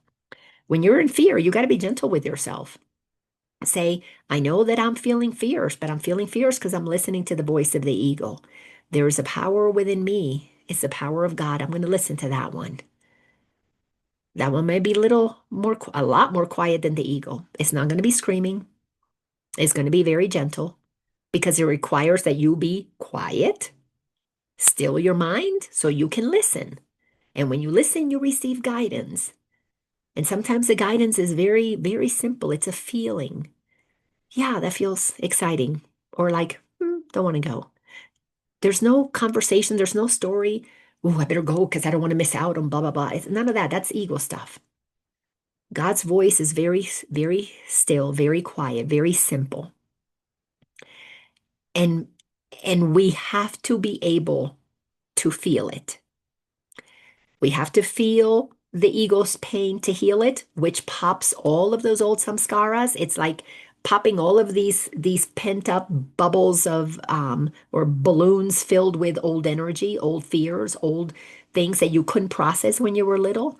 When you're in fear, you got to be gentle with yourself. Say, I know that I'm feeling fierce, but I'm feeling fierce because I'm listening to the voice of the ego. There is a power within me. It's the power of God. I'm going to listen to that one. That one may be a lot more quiet than the ego. It's not going to be screaming. It's going to be very gentle because it requires that you be quiet, still your mind so you can listen. And when you listen, you receive guidance. And sometimes the guidance is very, very simple. It's a feeling. Yeah, that feels exciting. Or like, don't want to go. There's no conversation. There's no story. Oh, I better go because I don't want to miss out on blah, blah, blah. It's none of that. That's ego stuff. God's voice is very, very still, very quiet, very simple. And we have to be able to feel it. We have to feel the ego's pain to heal it, which pops all of those old samskaras. It's like popping all of these pent up bubbles of or balloons filled with old energy, old fears, old things that you couldn't process when you were little.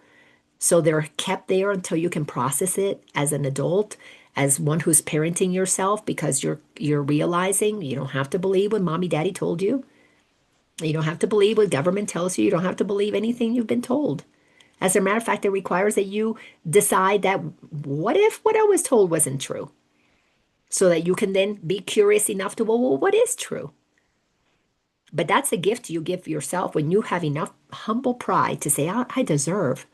So they're kept there until you can process it as an adult, as one who's parenting yourself because you're realizing you don't have to believe what mommy, daddy told you. You don't have to believe what government tells you. You don't have to believe anything you've been told. As a matter of fact, it requires that you decide that what if what I was told wasn't true? So that you can then be curious enough to, well, what is true? But that's a gift you give yourself when you have enough humble pride to say, I deserve.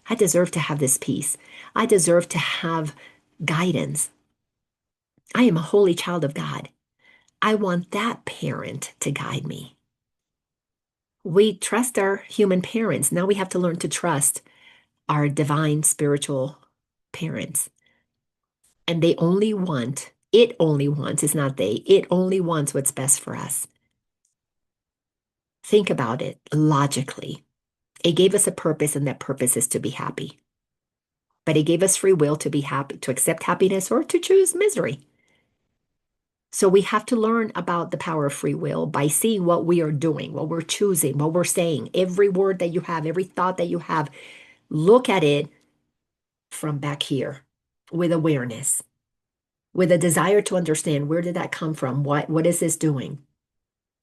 I deserve to have this peace. I deserve to have guidance. I am a holy child of God. I want that parent to guide me. We trust our human parents. Now we have to learn to trust our divine spiritual parents. And it only wants, it's not they, it only wants what's best for us. Think about it logically. It gave us a purpose, and that purpose is to be happy. But it gave us free will to be happy, to accept happiness or to choose misery. So we have to learn about the power of free will by seeing what we are doing, what we're choosing, what we're saying. Every word that you have, every thought that you have, look at it from back here with awareness, with a desire to understand where did that come from? What is this doing?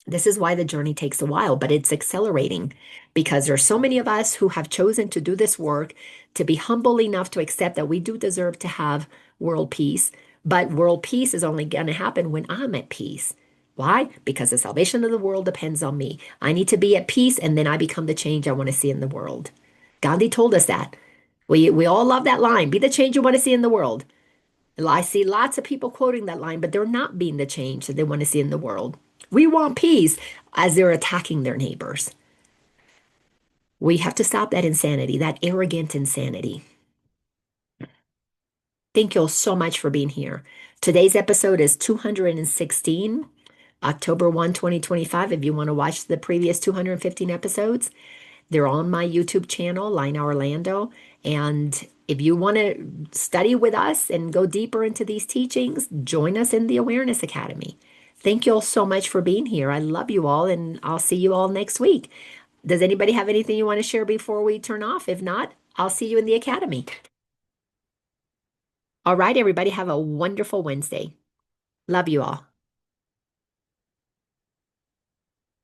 This is why the journey takes a while, but it's accelerating because there's so many of us who have chosen to do this work, to be humble enough to accept that we do deserve to have world peace. But world peace is only going to happen when I'm at peace. Why? Because the salvation of the world depends on me. I need to be at peace, and then I become the change I want to see in the world. Gandhi told us that. We all love that line, be the change you want to see in the world. I see lots of people quoting that line, but they're not being the change that they want to see in the world. We want peace as they're attacking their neighbors. We have to stop that insanity, that arrogant insanity. Thank you all so much for being here. Today's episode is 216, October 1, 2025. If you want to watch the previous 215 episodes, they're on my YouTube channel, Laina Orlando. And if you want to study with us and go deeper into these teachings, join us in the Awareness Academy. Thank you all so much for being here. I love you all, and I'll see you all next week. Does anybody have anything you want to share before we turn off? If not, I'll see you in the Academy. All right, everybody, have a wonderful Wednesday. Love you all.